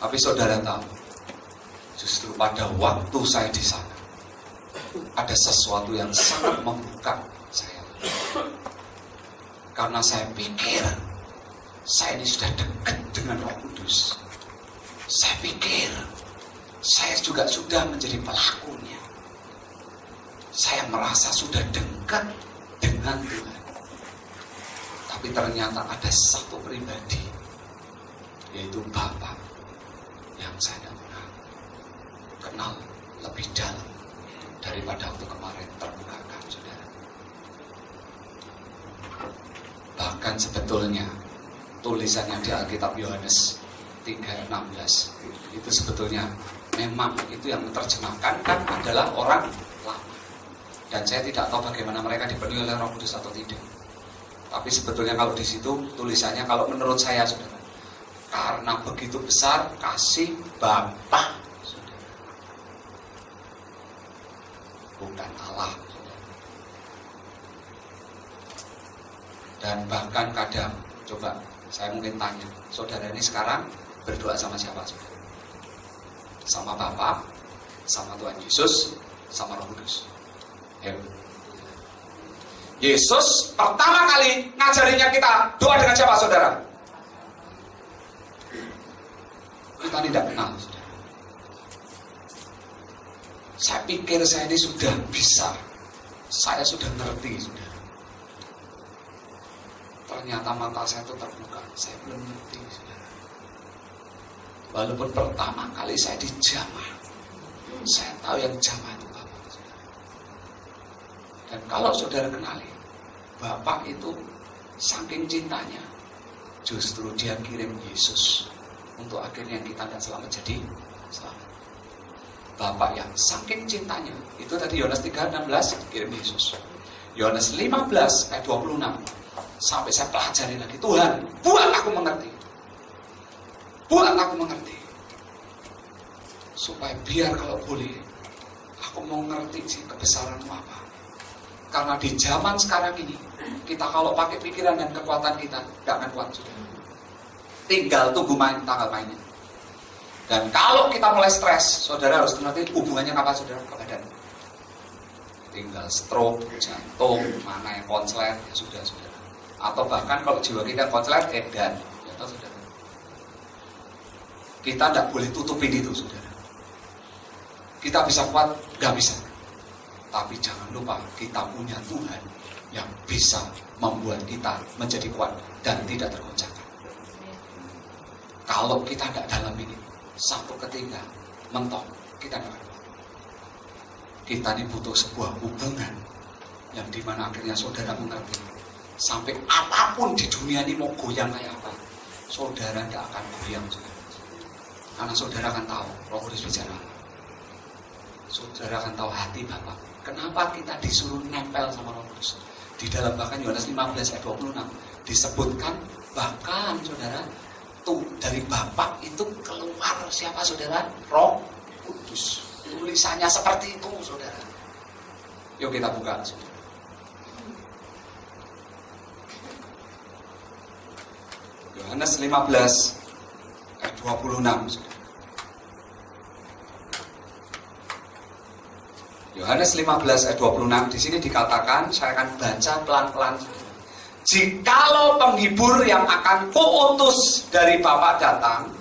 Tapi saudara tahu, justru pada waktu saya di sana, ada sesuatu yang sangat membuka saya. Karena saya pikir, saya ini sudah dekat dengan Roh Kudus. Saya pikir, saya juga sudah menjadi pelakunya. Saya merasa sudah dekat dengan Tuhan. Tapi ternyata ada satu pribadi, yaitu Bapa, yang saya kenal lebih dalam daripada waktu kemarin terbukakan, saudara. Bahkan sebetulnya tulisannya di Alkitab Yohanes 3:16 itu sebetulnya memang itu yang menerjemahkan kan adalah orang lama. Dan saya tidak tahu bagaimana mereka dipenuhi oleh Roh Kudus atau tidak. Tapi sebetulnya kalau di situ tulisannya, kalau menurut saya, saudara, karena begitu besar kasih Bapa, saudara, bukan Allah, saudara. Dan bahkan kadang, coba saya mungkin tanya, saudara ini sekarang Berdoa sama siapa? Sama Bapa, sama Tuhan Yesus, sama Roh Kudus. Ya. Yesus pertama kali ngajarinya kita doa dengan siapa, saudara? Kita tidak kenal, saudara. Saya pikir saya ini sudah bisa, saya sudah ngerti, saudara. Ternyata mata saya itu terbuka, saya belum ngerti, saudara. Walaupun pertama kali saya dijamah, saya tahu yang jamah itu Bapak, saudara. Dan kalau saudara kenali, Bapak itu saking cintanya, justru dia kirim Yesus untuk akhirnya kita dan selamat jadi selamat. Bapak yang saking cintanya, itu tadi Yohanes 3:16 kirim Yesus. Yohanes 15 ayat 26 sampai saya pelajari lagi, Tuhan buat aku mengerti, buat aku mengerti, supaya biar kalau boleh aku mau ngerti sih kebesaranmu apa. Karena di zaman sekarang ini kita kalau pakai pikiran dan kekuatan kita gak akan kuat, saudara. Tinggal tunggu main tanggal mainnya. Dan kalau kita mulai stres, saudara harus mengerti hubungannya apa, saudara, ke badan. Tinggal stroke, jantung, mana yang konslet, ya sudah, saudara. Atau bahkan kalau jiwa kita konslet, edan, ya tahu, saudara. Kita tidak boleh tutupin itu, saudara. Kita bisa kuat, nggak bisa. Tapi jangan lupa kita punya Tuhan yang bisa membuat kita menjadi kuat dan tidak tergoncangkan. Kalau kita tidak dalam ini, satu ketika mentok, kita tidak kuat. Kita ini butuh sebuah hubungan yang dimana akhirnya saudara mengerti. Sampai apapun di dunia ini mau goyang kayak apa, saudara tidak akan goyang, saudara. Karena saudara akan tahu Roh Kudus bicara. Saudara akan tahu hati Bapak. Kenapa kita disuruh nempel sama Roh Kudus? Di dalam bahkan Yohanes 15 ayat 26 disebutkan bahkan saudara tuh dari Bapak itu keluar siapa, saudara? Roh Kudus. Tulisannya seperti itu, saudara. Yuk kita buka, saudara. Yohanes 15 ayat 26, saudara. Yohanes 15 ayat 26, di sini dikatakan, saya akan baca pelan-pelan. Jikalau penghibur yang akan kuutus dari Bapa datang,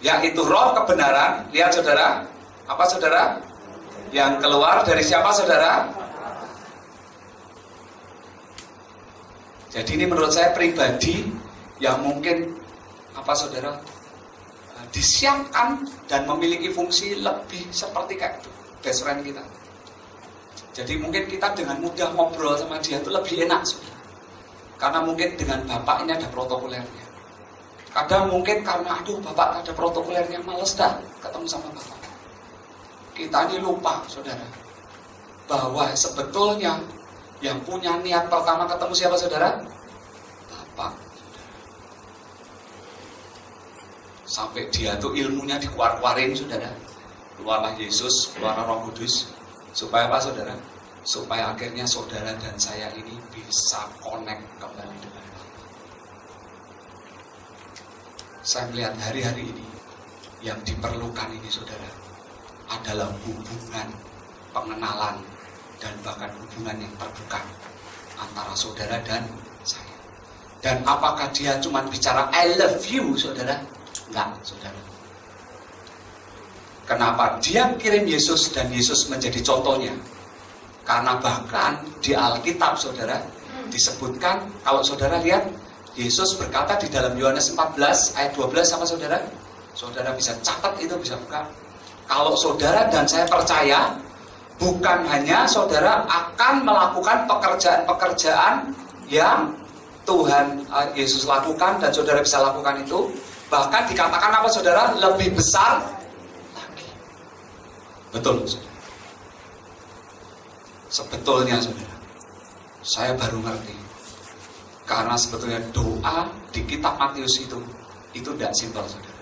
yaitu Roh kebenaran, lihat saudara, apa saudara? Yang keluar dari siapa, saudara? Jadi ini menurut saya pribadi yang mungkin apa, saudara? Disiapkan dan memiliki fungsi lebih seperti kayak itu. Best friend kita. Jadi mungkin kita dengan mudah ngobrol sama dia itu lebih enak, saudara. Karena mungkin dengan Bapak ini ada protokolernya. Kadang mungkin karena aduh Bapak ada protokolernya, males dah ketemu sama Bapak. Kita ini lupa, saudara, bahwa sebetulnya yang punya niat pertama ketemu siapa, saudara? Bapak. Sampai dia tuh ilmunya dikeluar-keluarin, saudara. Keluarlah Yesus, keluarlah Roh Kudus. Supaya apa, saudara? Supaya akhirnya saudara dan saya ini bisa connect kembali dengan Bapa. Saya melihat hari-hari ini yang diperlukan ini, saudara, adalah hubungan, pengenalan, dan bahkan hubungan yang terbuka antara saudara dan saya. Dan apakah dia cuma bicara I love you, saudara? Enggak, saudara. Kenapa dia kirim Yesus dan Yesus menjadi contohnya? Karena bahkan di Alkitab, saudara, disebutkan, kalau saudara lihat, Yesus berkata di dalam Yohanes 14 ayat 12 sama saudara. Saudara bisa catat itu, bisa buka. Kalau saudara dan saya percaya, bukan hanya saudara akan melakukan pekerjaan-pekerjaan yang Tuhan Yesus lakukan dan saudara bisa lakukan itu, bahkan dikatakan apa, saudara? Lebih besar lagi. Betul, saudara. Sebetulnya, saudara, saya baru ngerti. Karena sebetulnya doa di kitab Matius itu tidak simpel, saudara.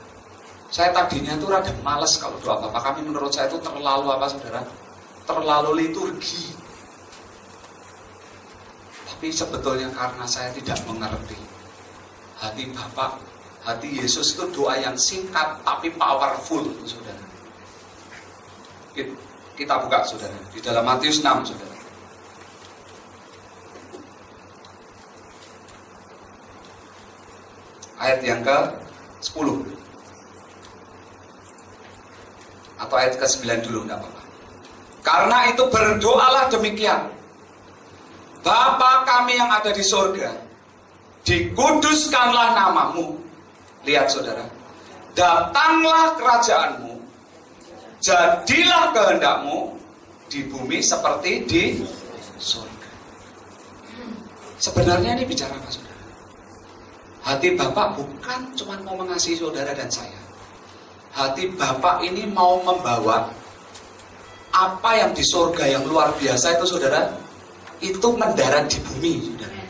Saya tadinya itu rada males kalau doa Bapak kami, menurut saya itu terlalu apa, saudara? Terlalu liturgi. Tapi sebetulnya karena saya tidak mengerti hati Bapak Hati Yesus itu doa yang singkat tapi powerful, saudara. Kita buka, saudara, di dalam Matius 6, saudara. Ayat yang ke-10 atau ayat ke-9 dulu, tidak apa-apa. Karena itu berdoalah demikian: Bapa kami yang ada di surga, dikuduskanlah namamu. Lihat, saudara, datanglah kerajaanmu, jadilah kehendakmu di bumi seperti di surga. Sebenarnya ini bicara apa, saudara? Hati Bapak bukan cuma mau mengasihi saudara dan saya. Hati Bapak ini mau membawa apa yang di surga yang luar biasa itu, saudara, itu mendarat di bumi, saudara.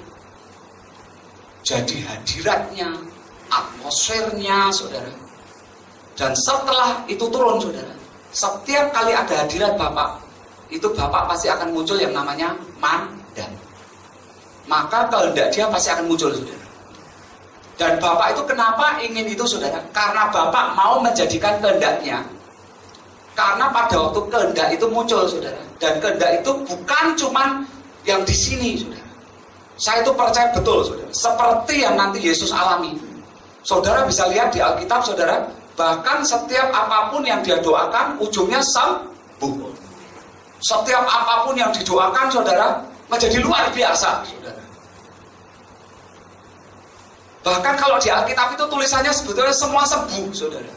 Jadi hadiratnya, atmosfernya, saudara. Dan setelah itu turun, saudara, setiap kali ada hadirat Bapak, itu Bapak pasti akan muncul yang namanya mandat. Maka kehendak Dia pasti akan muncul, saudara. Dan Bapak itu kenapa ingin itu, saudara? Karena Bapak mau menjadikan kehendak-Nya. Karena pada waktu kehendak itu muncul, saudara, dan kehendak itu bukan cuman yang di sini, saudara. Saya itu percaya betul, saudara, seperti yang nanti Yesus alami. Saudara bisa lihat di Alkitab, saudara, bahkan setiap apapun yang Dia doakan, ujungnya sembuh. Setiap apapun yang didoakan, saudara, menjadi luar biasa, saudara. Bahkan kalau di Alkitab itu tulisannya sebetulnya semua sembuh, saudara.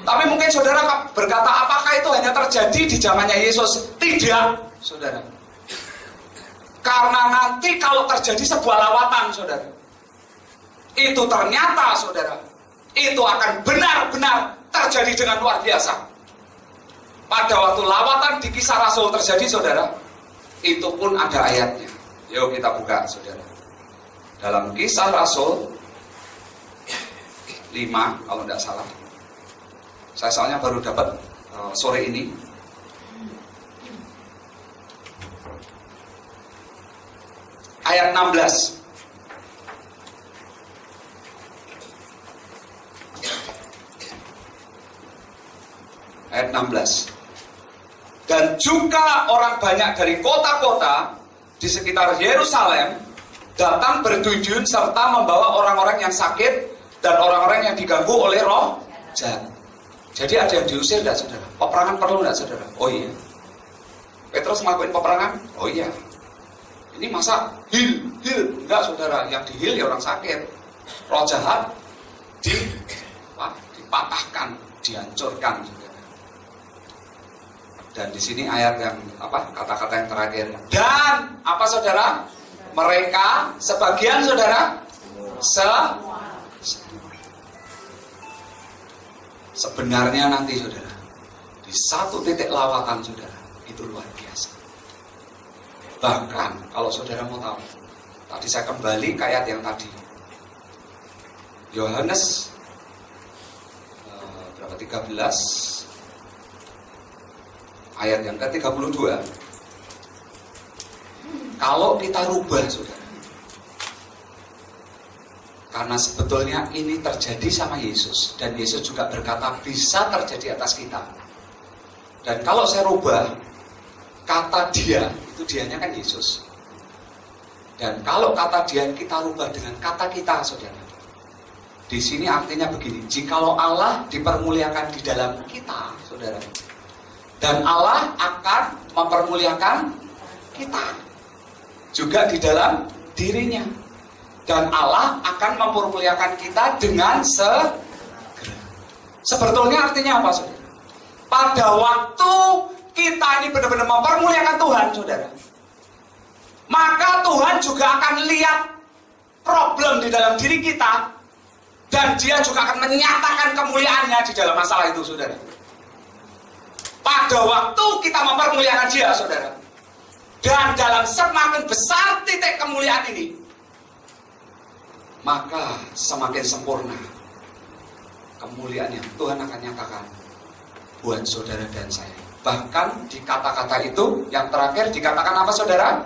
Tapi mungkin saudara berkata, apakah itu hanya terjadi di zamannya Yesus? Tidak, saudara. Karena nanti kalau terjadi sebuah lawatan, saudara, itu ternyata, saudara, itu akan benar-benar terjadi dengan luar biasa. Pada waktu lawatan di Kisah Rasul terjadi, saudara, itu pun ada ayatnya. Yuk kita buka, saudara. Dalam Kisah Rasul 5, kalau tidak salah. Saya soalnya baru dapat sore ini. Ayat 16. Ayat 16. Dan juga orang banyak dari kota-kota di sekitar Yerusalem datang berduyun serta membawa orang-orang yang sakit dan orang-orang yang diganggu oleh roh jahat. Jadi ada yang diusir tidak, saudara? Peperangan perlu tidak, saudara? Oh iya. Petrus ngelakuin peperangan? Oh iya. Ini masa hil? Enggak, saudara. Yang dihil ya orang sakit. Roh jahat dipatahkan, dihancurkan, saudara. Dan di sini ayat yang kata-kata yang terakhir. Dan apa, saudara? Mereka sebagian, saudara, sebenarnya nanti, saudara, di satu titik lawatan, saudara, itu luar biasa. Bahkan kalau saudara mau tahu, tadi saya kembali ke ayat yang tadi, Yohanes 13 ayat yang ke-32. Kalau kita rubah, saudara, karena sebetulnya ini terjadi sama Yesus, dan Yesus juga berkata bisa terjadi atas kita. Dan kalau saya rubah kata Dia, itu Dianya kan Yesus. Dan kalau kata Dia kita rubah dengan kata kita, saudara, di sini artinya begini: jikalau Allah dipermuliakan di dalam kita, saudara, dan Allah akan mempermuliakan kita juga di dalam dirinya. Dan Allah akan mempermuliakan kita dengan segera. Sebetulnya artinya apa, saudara? Pada waktu kita ini benar-benar mempermuliakan Tuhan, saudara, maka Tuhan juga akan lihat problem di dalam diri kita, dan Dia juga akan menyatakan kemuliaannya di dalam masalah itu, saudara. Pada waktu kita mempermuliakan Dia, saudara, dan dalam semakin besar titik kemuliaan ini, maka semakin sempurna kemuliaan yang Tuhan akan nyatakan buat saudara dan saya. Bahkan di kata-kata itu yang terakhir dikatakan apa, saudara?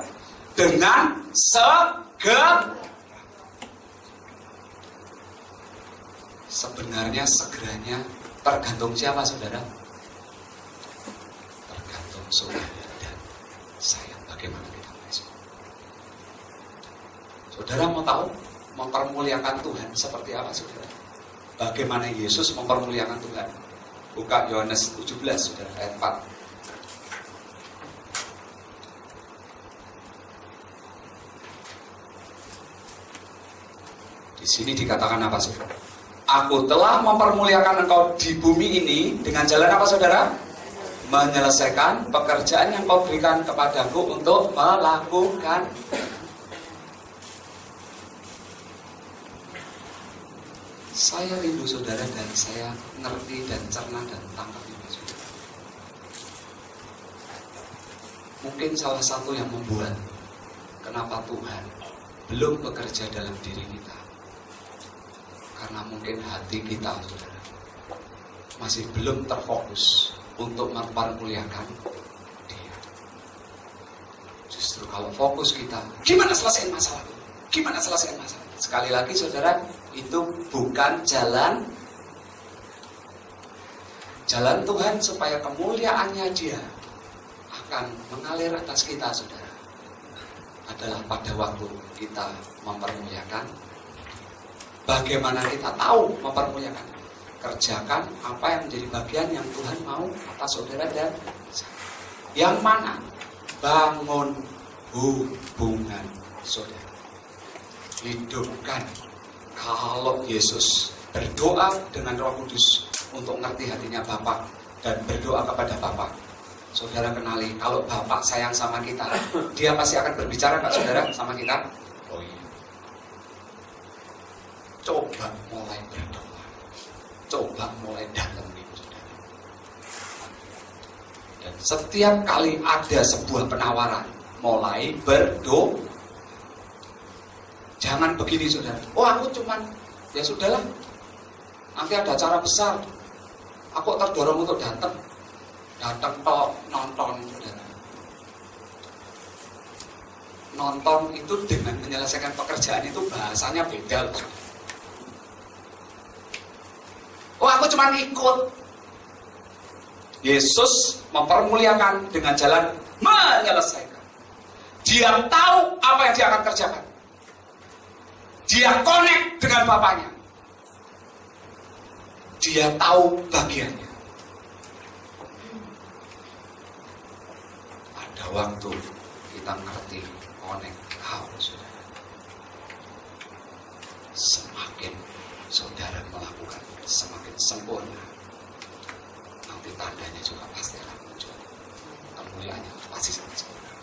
Dengan segera. Sebenarnya segeranya tergantung siapa, saudara? Tergantung saudara dan saya. Bagaimana kita merespon? Saudara mau tahu mempermuliakan Tuhan seperti apa, saudara? Bagaimana Yesus mempermuliakan Tuhan? Buka Yohanes 17, saudara, ayat 4. Di sini dikatakan apa, saudara? Aku telah mempermuliakan engkau di bumi ini dengan jalan apa, saudara? Menyelesaikan pekerjaan yang kau berikan kepadaku untuk melakukan. Saya rindu, saudara, dan saya ngerti dan cerna dan tangkap ini, saudara. Mungkin salah satu yang membuat kenapa Tuhan belum bekerja dalam diri kita, karena mungkin hati kita, saudara, masih belum terfokus untuk mempermuliakan Dia. Justru kalau fokus kita, gimana selesaiin masalah? Gimana selesaiin masalah? Sekali lagi, saudara, itu bukan jalan Tuhan supaya kemuliaannya Dia akan mengalir atas kita, saudara. Adalah pada waktu kita mempermuliakan. Bagaimana kita tahu mempermuliakan? Kerjakan apa yang menjadi bagian yang Tuhan mau atas saudara dan saya. Yang mana? Bangun hubungan saudara. Hidupkan. Kalau Yesus berdoa dengan Roh Kudus untuk ngerti hatinya Bapa dan berdoa kepada Bapa, saudara kenali, kalau Bapa sayang sama kita, Dia pasti akan berbicara nggak, saudara, sama kita? Oh iya. Coba mulai berdoa, coba mulai datangin, saudara. Dan setiap kali ada sebuah penawaran, mulai berdoa. Jangan begini, saudara. Oh, aku cuman, ya sudahlah, nanti ada acara besar, aku terdorong untuk datang kok nonton, saudara. Nonton itu dengan menyelesaikan pekerjaan itu bahasanya beda, saudara. Oh, aku cuma ikut. Yesus mempermuliakan dengan jalan menyelesaikan. Dia tahu apa yang dia akan kerjakan. Dia connect dengan Bapaknya. Dia tahu bagiannya. Ada waktu kita ngerti connect how, saudara. Semakin saudara melakukan, semakin sempurna. Nanti tandanya juga pasti akan muncul. Kemuliaannya pasti sangat sempurna.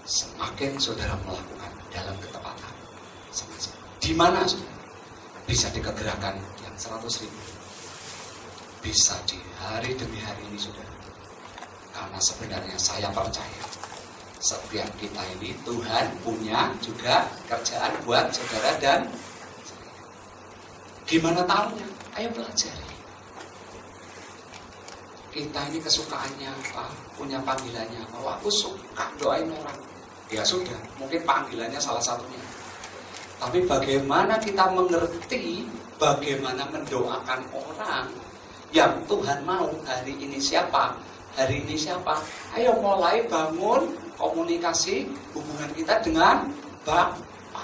Semakin saudara melakukan dalam ketepatan, di mana, saudara? Bisa dikegerakan yang 100.000, bisa di hari demi hari ini, saudara. Karena sebenarnya saya percaya setiap kita ini Tuhan punya juga kerjaan buat saudara dan saya. Gimana tahunya? Ayo pelajari. Kita ini kesukaannya apa? Punya panggilannya apa? Oh, aku suka doain orang. Ya sudah, mungkin panggilannya salah satunya. Tapi bagaimana kita mengerti, bagaimana mendoakan orang yang Tuhan mau hari ini siapa? Hari ini siapa? Ayo mulai bangun komunikasi hubungan kita dengan Bapa.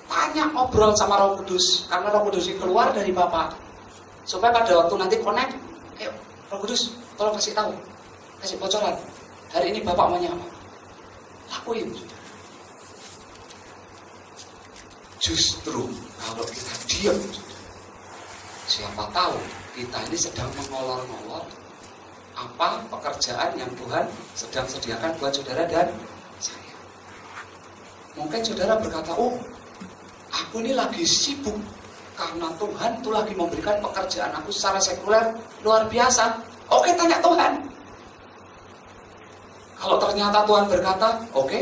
Tanya, ngobrol sama Roh Kudus, karena Roh Kudus ini keluar dari Bapa. Supaya pada waktu nanti connect, ayo Roh Kudus, tolong kasih tahu, kasih bocoran. Hari ini Bapak maunya apa? Lakuin. Justru kalau kita diam, siapa tahu kita ini sedang mengolor-ngolor apa pekerjaan yang Tuhan sedang sediakan buat saudara dan saya. Mungkin saudara berkata, oh, aku ini lagi sibuk karena Tuhan tuh lagi memberikan pekerjaan aku secara sekuler luar biasa. Oke, tanya Tuhan. Kalau ternyata Tuhan berkata, oke,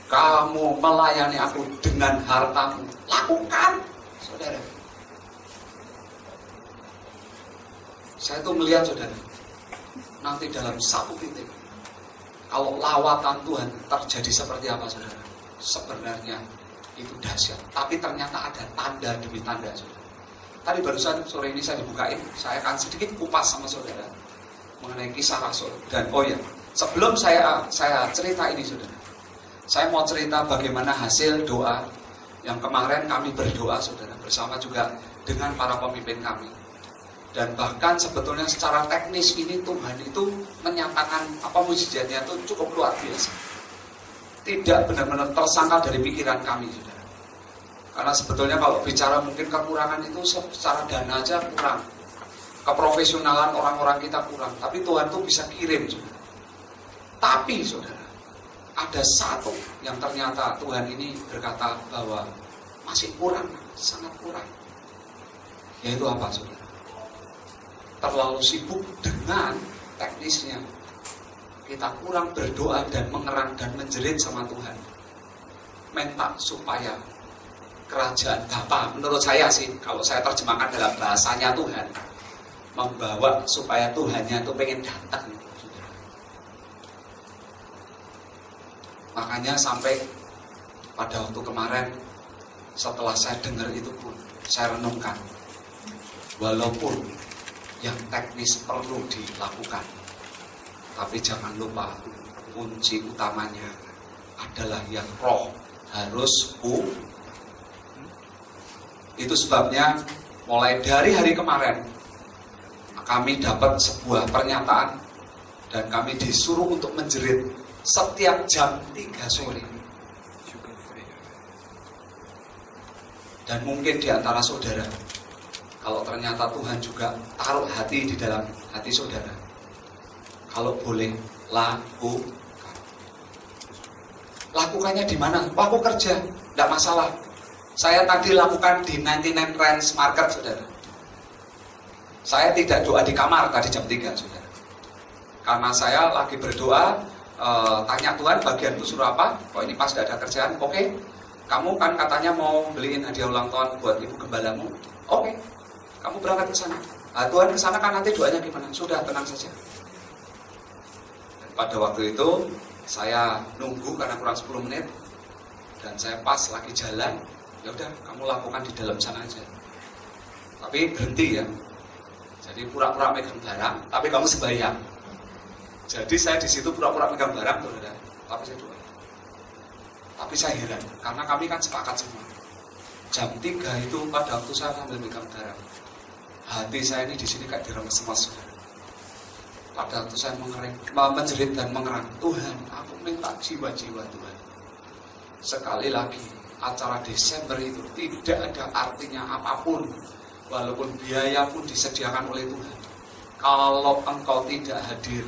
kamu melayani aku dengan hartamu, lakukan, saudara. Saya tuh melihat, saudara, nanti dalam satu titik, kalau lawatan Tuhan terjadi seperti apa, saudara? Sebenarnya Itu dahsyat. Tapi ternyata ada tanda demi tanda, saudara. Tadi barusan sore ini saya dibukain, saya akan sedikit kupas sama saudara mengenai kisah Rasul. Dan oh ya, sebelum saya cerita ini saudara, saya mau cerita bagaimana hasil doa yang kemarin kami berdoa saudara, bersama juga dengan para pemimpin kami. Dan bahkan sebetulnya secara teknis ini Tuhan itu menyatakan mujizatnya itu cukup luar biasa. Tidak benar-benar tersangkal dari pikiran kami saudara. Karena sebetulnya kalau bicara mungkin kekurangan itu secara dana aja kurang, keprofesionalan orang-orang kita kurang, tapi Tuhan tuh bisa kirim saudara. Tapi saudara, ada satu yang ternyata Tuhan ini berkata bahwa masih kurang, sangat kurang. Yaitu apa saudara? Terlalu sibuk dengan teknisnya. Kita kurang berdoa dan mengerang dan menjerit sama Tuhan. Minta supaya kerajaan Bapa, menurut saya sih, kalau saya terjemahkan dalam bahasanya Tuhan, membawa supaya Tuhannya itu pengen datang. Makanya sampai pada waktu kemarin, setelah saya dengar itu pun, saya renungkan, walaupun yang teknis perlu dilakukan, tapi jangan lupa kunci utamanya adalah yang roh harus Itu sebabnya mulai dari hari kemarin kami dapat sebuah pernyataan dan kami disuruh untuk menjerit setiap jam 3 sore. Dan mungkin di antara saudara, kalau ternyata Tuhan juga taruh hati di dalam hati saudara, kalau boleh lakukannya di mana? Aku kerja, tidak masalah. Saya tadi lakukan di 99 Ranch Market, saudara. Saya tidak doa di kamar tadi jam 3, saudara. Karena saya lagi berdoa, tanya Tuhan bagianku suruh apa? Oh ini pas tidak ada kerjaan, oke. Kamu kan katanya mau beliin hadiah ulang tahun buat ibu gembalamu, oke. Kamu berangkat ke sana. Nah, Tuhan ke sana kan nanti doanya gimana? Sudah, tenang saja. Dan pada waktu itu saya nunggu karena kurang 10 menit dan saya pas lagi jalan. Ya udah, kamu lakukan di dalam sana aja. Tapi berhenti ya. Jadi pura-pura megang barang, tapi kamu sembahyang. Jadi saya di situ pura-pura megang barang, saudara. Tapi saya doa. Tapi saya heran, karena kami kan sepakat semua. Jam 3 itu pada waktu saya sambil megang barang, hati saya ini di sini kayak diremes-remes. Pada waktu saya menjerit dan mengerang, Tuhan, aku minta jiwa-jiwa Tuhan. Sekali lagi, acara Desember itu tidak ada artinya apapun, walaupun biaya pun disediakan oleh Tuhan. Kalau engkau tidak hadir,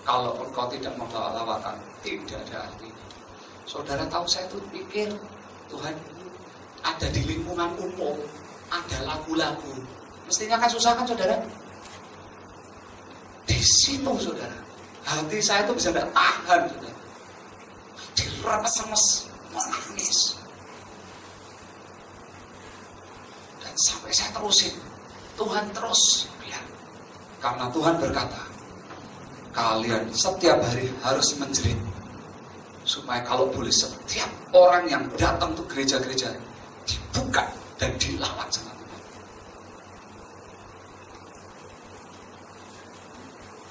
kalau engkau tidak membawa lawatan, tidak ada artinya. Saudara tahu, saya tuh pikir Tuhan ada di lingkungan umum, ada lagu-lagu. Mestinya kan susah kan saudara? Di situ saudara, hati saya itu bisa tidak tahan saudara. Diremes-remes, menangis. Dan sampai saya terusin, Tuhan terus biar. Karena Tuhan berkata, kalian setiap hari harus menjerit. Supaya kalau boleh setiap orang yang datang ke gereja-gereja dibuka dan dilawan sama Tuhan.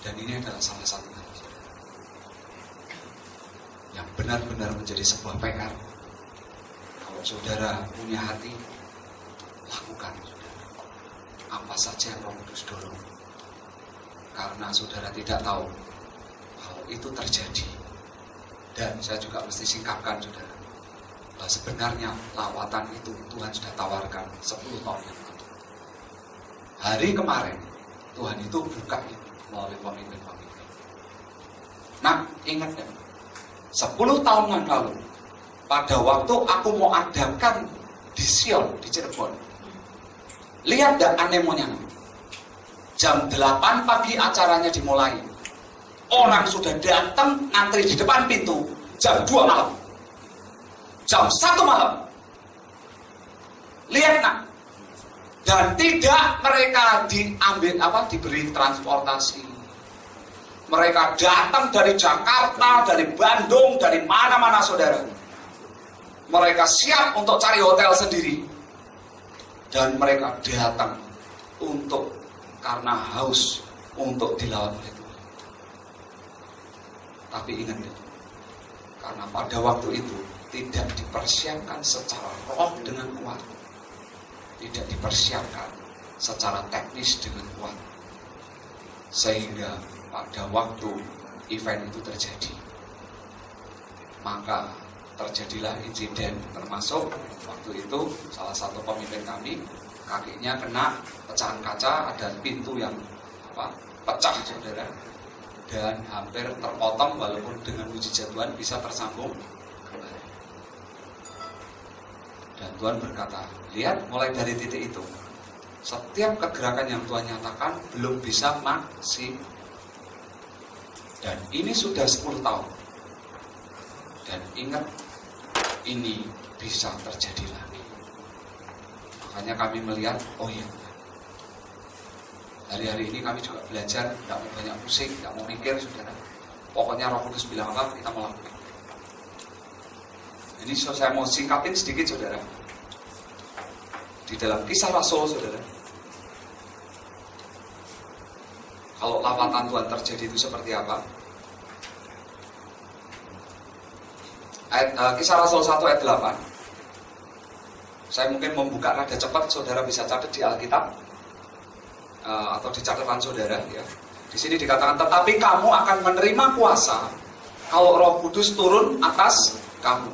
Dan ini adalah salah satu yang benar-benar menjadi sebuah PR. Kalau saudara punya hati, lakukan saudara. Apa saja yang Roh Kudus dorong. Karena saudara tidak tahu kalau itu terjadi. Dan saya juga mesti singkapkan saudara, bahwa sebenarnya lawatan itu Tuhan sudah tawarkan 10 tahun yang lalu. Hari kemarin Tuhan itu buka itu melalui pemimpin-pemimpin. Nah, ingat ya, 10 tahun yang lalu, pada waktu aku mau adakan di Sion, di Cirebon, lihat gak anemonya? Jam 8 pagi acaranya dimulai. Orang sudah datang ngantri di depan pintu jam 2 malam. Jam 1 malam. Lihat nak. Dan tidak mereka diberi transportasi. Mereka datang dari Jakarta, dari Bandung, dari mana-mana saudara. Mereka siap untuk cari hotel sendiri. Dan mereka datang karena haus untuk dilawat oleh Tuhan. Tapi ingat ya, karena pada waktu itu tidak dipersiapkan secara roh dengan kuat, tidak dipersiapkan secara teknis dengan kuat, sehingga pada waktu event itu terjadi, maka terjadilah insiden. Termasuk waktu itu salah satu pemimpin kami kakinya kena pecahan kaca, ada pintu yang pecah saudara, dan hampir terpotong, walaupun dengan mujizat Tuhan bisa tersambung kembali. Dan Tuhan berkata, lihat, mulai dari titik itu setiap kegerakan yang Tuhan nyatakan belum bisa maksimal. Dan ini sudah 10 tahun. Dan ingat, ini bisa terjadi lagi. Makanya kami melihat, oh iya, hari-hari ini kami juga belajar, tidak mau banyak pusing, tidak mau mikir, saudara. Pokoknya Roh Kudus bilang apa, kita melakukan. Ini saya mau singkatin sedikit, saudara. Di dalam Kisah Rasul, saudara, kalau lawatan Tuhan terjadi itu seperti apa? Kisah Rasul 1 ayat 8. Saya mungkin membuka rada cepat, saudara bisa catat di Alkitab atau di catatan saudara ya. Di sini dikatakan, tetapi kamu akan menerima kuasa kalau Roh Kudus turun atas kamu,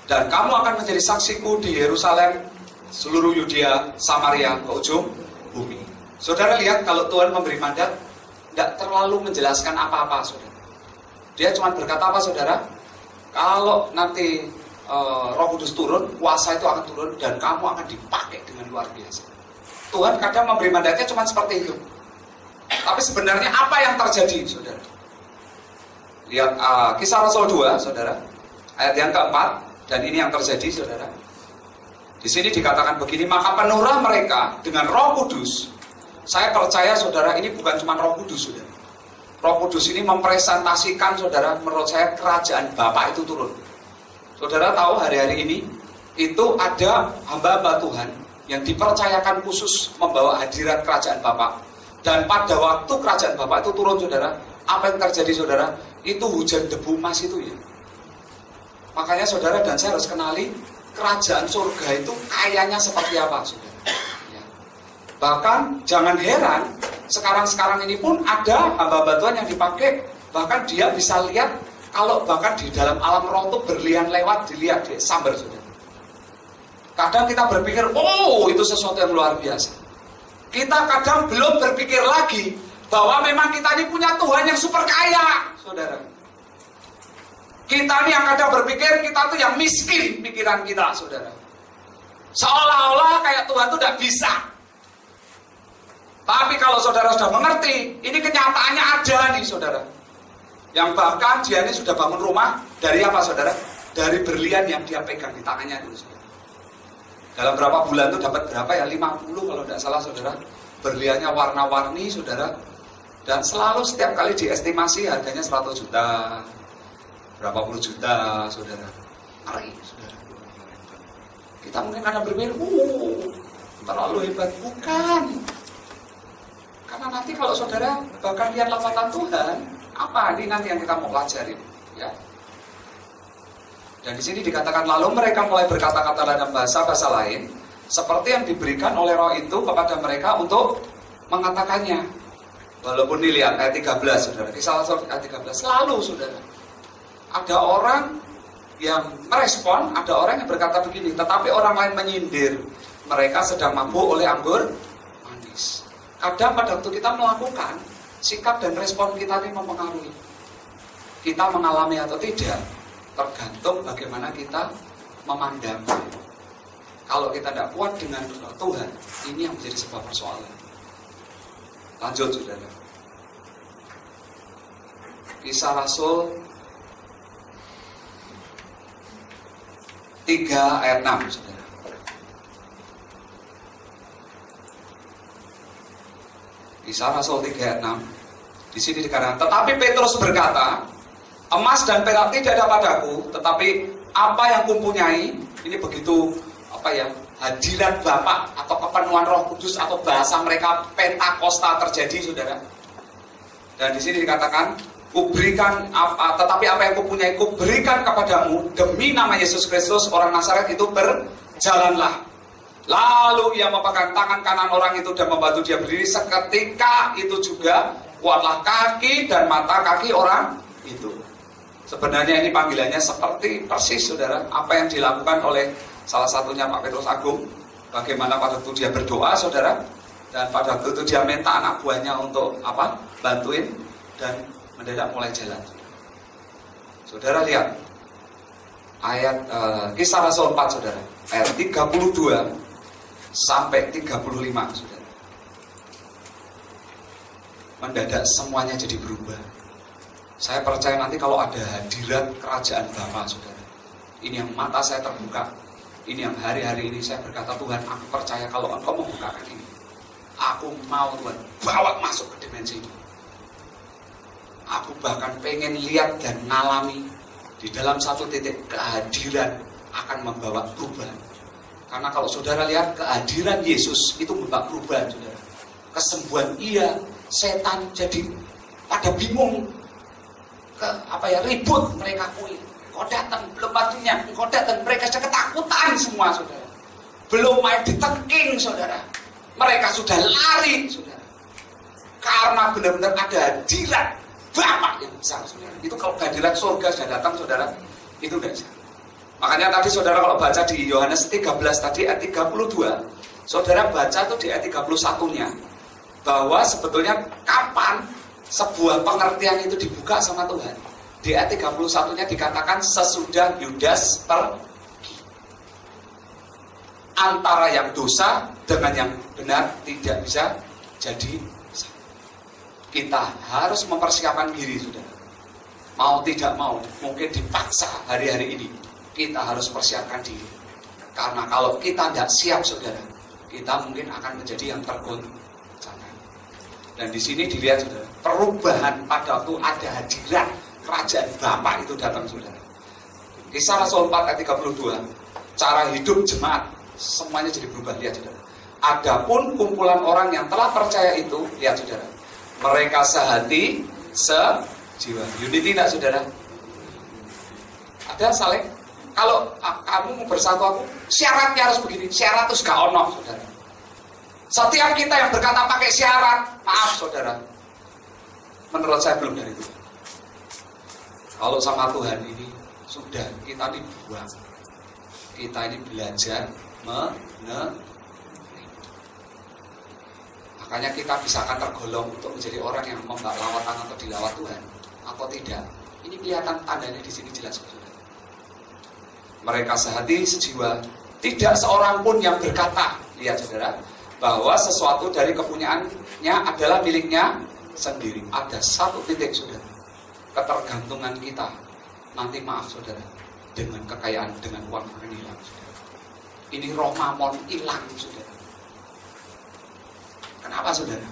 dan kamu akan menjadi saksiku di Yerusalem, seluruh Yudea, Samaria, ke ujung bumi. Saudara lihat, kalau Tuhan memberi mandat, tidak terlalu menjelaskan apa-apa, saudara. Dia cuma berkata apa, saudara? Kalau nanti Roh Kudus turun, kuasa itu akan turun, dan kamu akan dipakai dengan luar biasa. Tuhan kadang memberi mandatnya cuma seperti itu. Tapi sebenarnya apa yang terjadi, saudara? Lihat Kisah Rasul 2, saudara, ayat yang keempat, dan ini yang terjadi, saudara. Di sini dikatakan begini, maka penuhlah mereka dengan Roh Kudus. Saya percaya, saudara, ini bukan cuma Roh Kudus, saudara. Roh Kudus ini mempresentasikan, saudara, menurut saya kerajaan Bapa itu turun. Saudara tahu hari-hari ini itu ada hamba-hamba Tuhan yang dipercayakan khusus membawa hadirat kerajaan Bapa. Dan pada waktu kerajaan Bapa itu turun, saudara, apa yang terjadi, saudara? Itu hujan debu emas itu ya. Makanya saudara dan saya harus kenali kerajaan surga itu kayaknya seperti apa, saudara. Ya. Bahkan jangan heran, sekarang ini pun ada hamba-hamba Tuhan yang dipakai, bahkan dia bisa lihat, kalau bahkan di dalam alam roh itu berlian lewat, dilihat di sambar, saudara. Kadang kita berpikir, oh itu sesuatu yang luar biasa. Kita kadang belum berpikir lagi bahwa memang kita ini punya Tuhan yang super kaya, saudara. Kita ini yang kadang berpikir kita tuh yang miskin pikiran kita, saudara. Seolah-olah kayak Tuhan itu tidak bisa. Tapi kalau saudara sudah mengerti, ini kenyataannya ada nih, saudara. Yang bahkan dia ini sudah bangun rumah dari apa, saudara? Dari berlian yang dia pegang di tangannya itu, saudara. Dalam berapa bulan itu dapat berapa ya? 50 kalau tidak salah, saudara. Berliannya warna-warni, saudara. Dan selalu setiap kali diestimasi harganya 100 juta, berapa puluh juta, saudara. Ngeri, saudara. Kita mungkin kadang berpikir, terlalu hebat. Bukan. Karena nanti kalau saudara bahkan lihat lawatan Tuhan, apa ini nanti yang kita mau pelajari, ya. Dan di sini dikatakan, lalu mereka mulai berkata-kata dalam bahasa-bahasa lain, seperti yang diberikan oleh Roh itu kepada mereka untuk mengatakannya. Walaupun dilihat ayat 13, saudara, Kisah Rasul ayat 13, lalu, saudara, ada orang yang merespon, ada orang yang berkata begini, tetapi orang lain menyindir, mereka sedang mabuk oleh anggur manis. Kadang pada waktu kita melakukan, sikap dan respon kita ini mempengaruhi. Kita mengalami atau tidak, tergantung bagaimana kita memandang. Kalau kita tidak kuat dengan Tuhan, ini yang menjadi sebuah persoalan. Lanjut, saudara. Kisah Rasul 3 ayat 6, saudara. Kisah Rasul 3 ayat 6. Di sini dikatakan, tetapi Petrus berkata, emas dan perak tidak ada padaku, tetapi apa yang kumpunyai, ini begitu hadirat Bapa atau kepenuhan Roh Kudus atau bahasa mereka Pentakosta terjadi, saudara. Dan di sini dikatakan, tetapi apa yang kupunyai kuberikan kepadamu demi nama Yesus Kristus orang Nazaret itu, berjalanlah. Lalu ia memegang tangan kanan orang itu dan membantu dia berdiri. Seketika itu juga kuatlah kaki dan mata kaki orang itu. Sebenarnya ini panggilannya seperti persis, saudara, apa yang dilakukan oleh salah satunya Pak Petrus Agung. Bagaimana pada waktu dia berdoa, saudara, dan pada waktu itu dia minta anak buahnya untuk bantuin, dan mendadak mulai jalan. Saudara lihat ayat Kisah Rasul 4, saudara, ayat 32 sampai 35, saudara. Mendadak semuanya jadi berubah. Saya percaya nanti kalau ada hadirat kerajaan Bapa, saudara, ini yang mata saya terbuka, ini yang hari-hari ini saya berkata, Tuhan, aku percaya kalau Engkau membukakan ini, aku mau, Tuhan, bawa masuk ke dimensi ini. Aku bahkan pengen lihat dan ngalami di dalam satu titik kehadiran akan membawa perubahan. Karena kalau saudara lihat kehadiran Yesus itu membawa perubahan, saudara. Kesembuhan iya, setan jadi pada bingung, ribut mereka kui. Kau datang belum waktunya, kau datang, mereka sudah ketakutan semua, saudara. Belum main ditengking, saudara. Mereka sudah lari, saudara. Karena benar-benar ada hadirat Bapa yang besar, saudara. Itu kalau kehadiran surga sudah datang, saudara, itu enggak bisa. Makanya tadi saudara kalau baca di Yohanes 13 tadi ayat 32, saudara baca tuh di ayat 31-nya bahwa sebetulnya kapan sebuah pengertian itu dibuka sama Tuhan. Di ayat 31-nya dikatakan sesudah Yudas pergi. Antara yang dosa dengan yang benar tidak bisa jadi satu. Kita harus mempersiapkan diri, saudara. Mau tidak mau, mungkin dipaksa hari-hari ini, kita harus persiapkan diri. Karena kalau kita tidak siap, saudara, kita mungkin akan menjadi yang tergoncang. Dan di sini dilihat, saudara, perubahan pada waktu ada hadirat kerajaan Bapa itu datang, saudara. Kisah Rasul 4 ayat 32, cara hidup jemaat semuanya jadi berubah. Lihat, saudara. Adapun kumpulan orang yang telah percaya itu, lihat, saudara, mereka sehati, sejiwa. Unity tidak, saudara? Ada saling. Kalau kamu mau bersatu aku, syaratnya harus begini. Syarat itu gak ono, saudara. Setiap kita yang berkata pakai syarat, maaf, saudara, menurut saya belum dari Tuhan. Kalau sama Tuhan ini sudah kita dibuang, kita ini belajar menerima. Makanya kita bisa akan tergolong untuk menjadi orang yang membawa lawatan atau dilawat Tuhan atau tidak. Ini kelihatan tandanya di sini jelas, saudara. Mereka sehati, sejiwa, tidak seorang pun yang berkata, lihat, saudara, bahwa sesuatu dari kepunyaannya adalah miliknya sendiri. Ada satu titik, saudara, ketergantungan kita. Nanti maaf, saudara, dengan kekayaan, dengan uang akan hilang, saudara. Ini roh mamon hilang, saudara. Kenapa, saudara?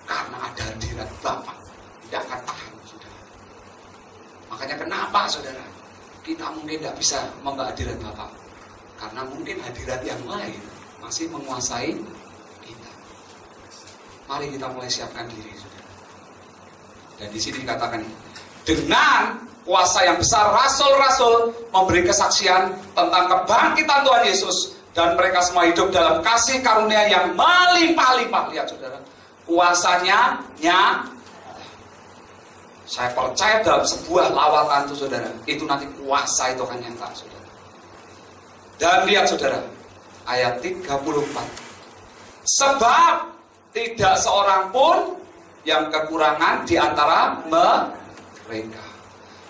Karena ada hadirat Bapa, tidak akan tahan, saudara. Makanya kenapa, saudara, kita mungkin tidak bisa membawa hadirat Bapa? Karena mungkin hadirat yang lain masih menguasai kita. Mari kita mulai siapkan diri, saudara. Dan di sini dikatakan, dengan kuasa yang besar, rasul-rasul memberi kesaksian tentang kebangkitan Tuhan Yesus, dan mereka semua hidup dalam kasih karunia yang melimpah-limpah. Lihat, saudara, kuasanya nyata. Saya percaya dalam sebuah lawatan itu, saudara, itu nanti kuasa itu akan nyata, saudara. Dan lihat, saudara, ayat 34. Sebab tidak seorang pun yang kekurangan di antara mereka.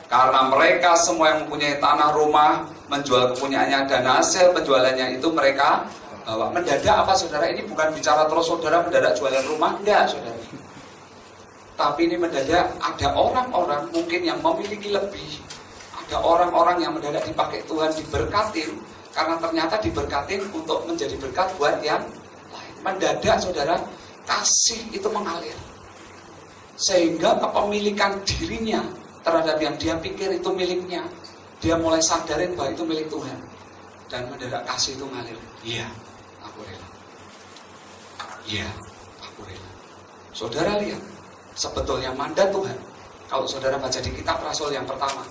Karena mereka semua yang mempunyai tanah rumah menjual kepunyaannya, dan hasil penjualannya itu mereka bawa. Mendadak apa, saudara? Ini bukan bicara terus saudara mendadak jualan rumah, enggak, saudara. Tapi ini mendadak ada orang-orang mungkin yang memiliki lebih. Ada orang-orang yang mendadak dipakai Tuhan, diberkatin, karena ternyata diberkatin untuk menjadi berkat buat yang lain. Mendadak, saudara, kasih itu mengalir. Sehingga kepemilikan dirinya terhadap yang dia pikir itu miliknya dia mulai sadarin bahwa itu milik Tuhan. Dan mendadak kasih itu ngalir. Iya, aku rela. Iya, aku rela. Saudara lihat, sebetulnya mandat Tuhan, kalau saudara baca di kitab Rasul yang pertama,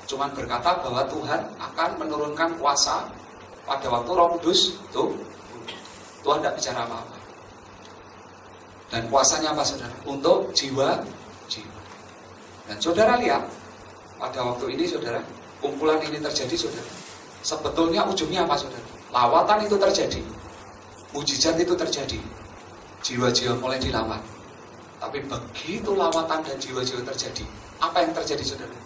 cuman berkata bahwa Tuhan akan menurunkan kuasa pada waktu Roh Kudus itu. Tuhan tidak bicara apa-apa. Dan kuasanya apa saudara? Untuk jiwa. Dan saudara lihat, pada waktu ini saudara, kumpulan ini terjadi saudara. Sebetulnya ujungnya apa saudara? Lawatan itu terjadi. Mujizat itu terjadi. Jiwa-jiwa mulai dilawan. Tapi begitu lawatan dan jiwa-jiwa terjadi, apa yang terjadi saudara?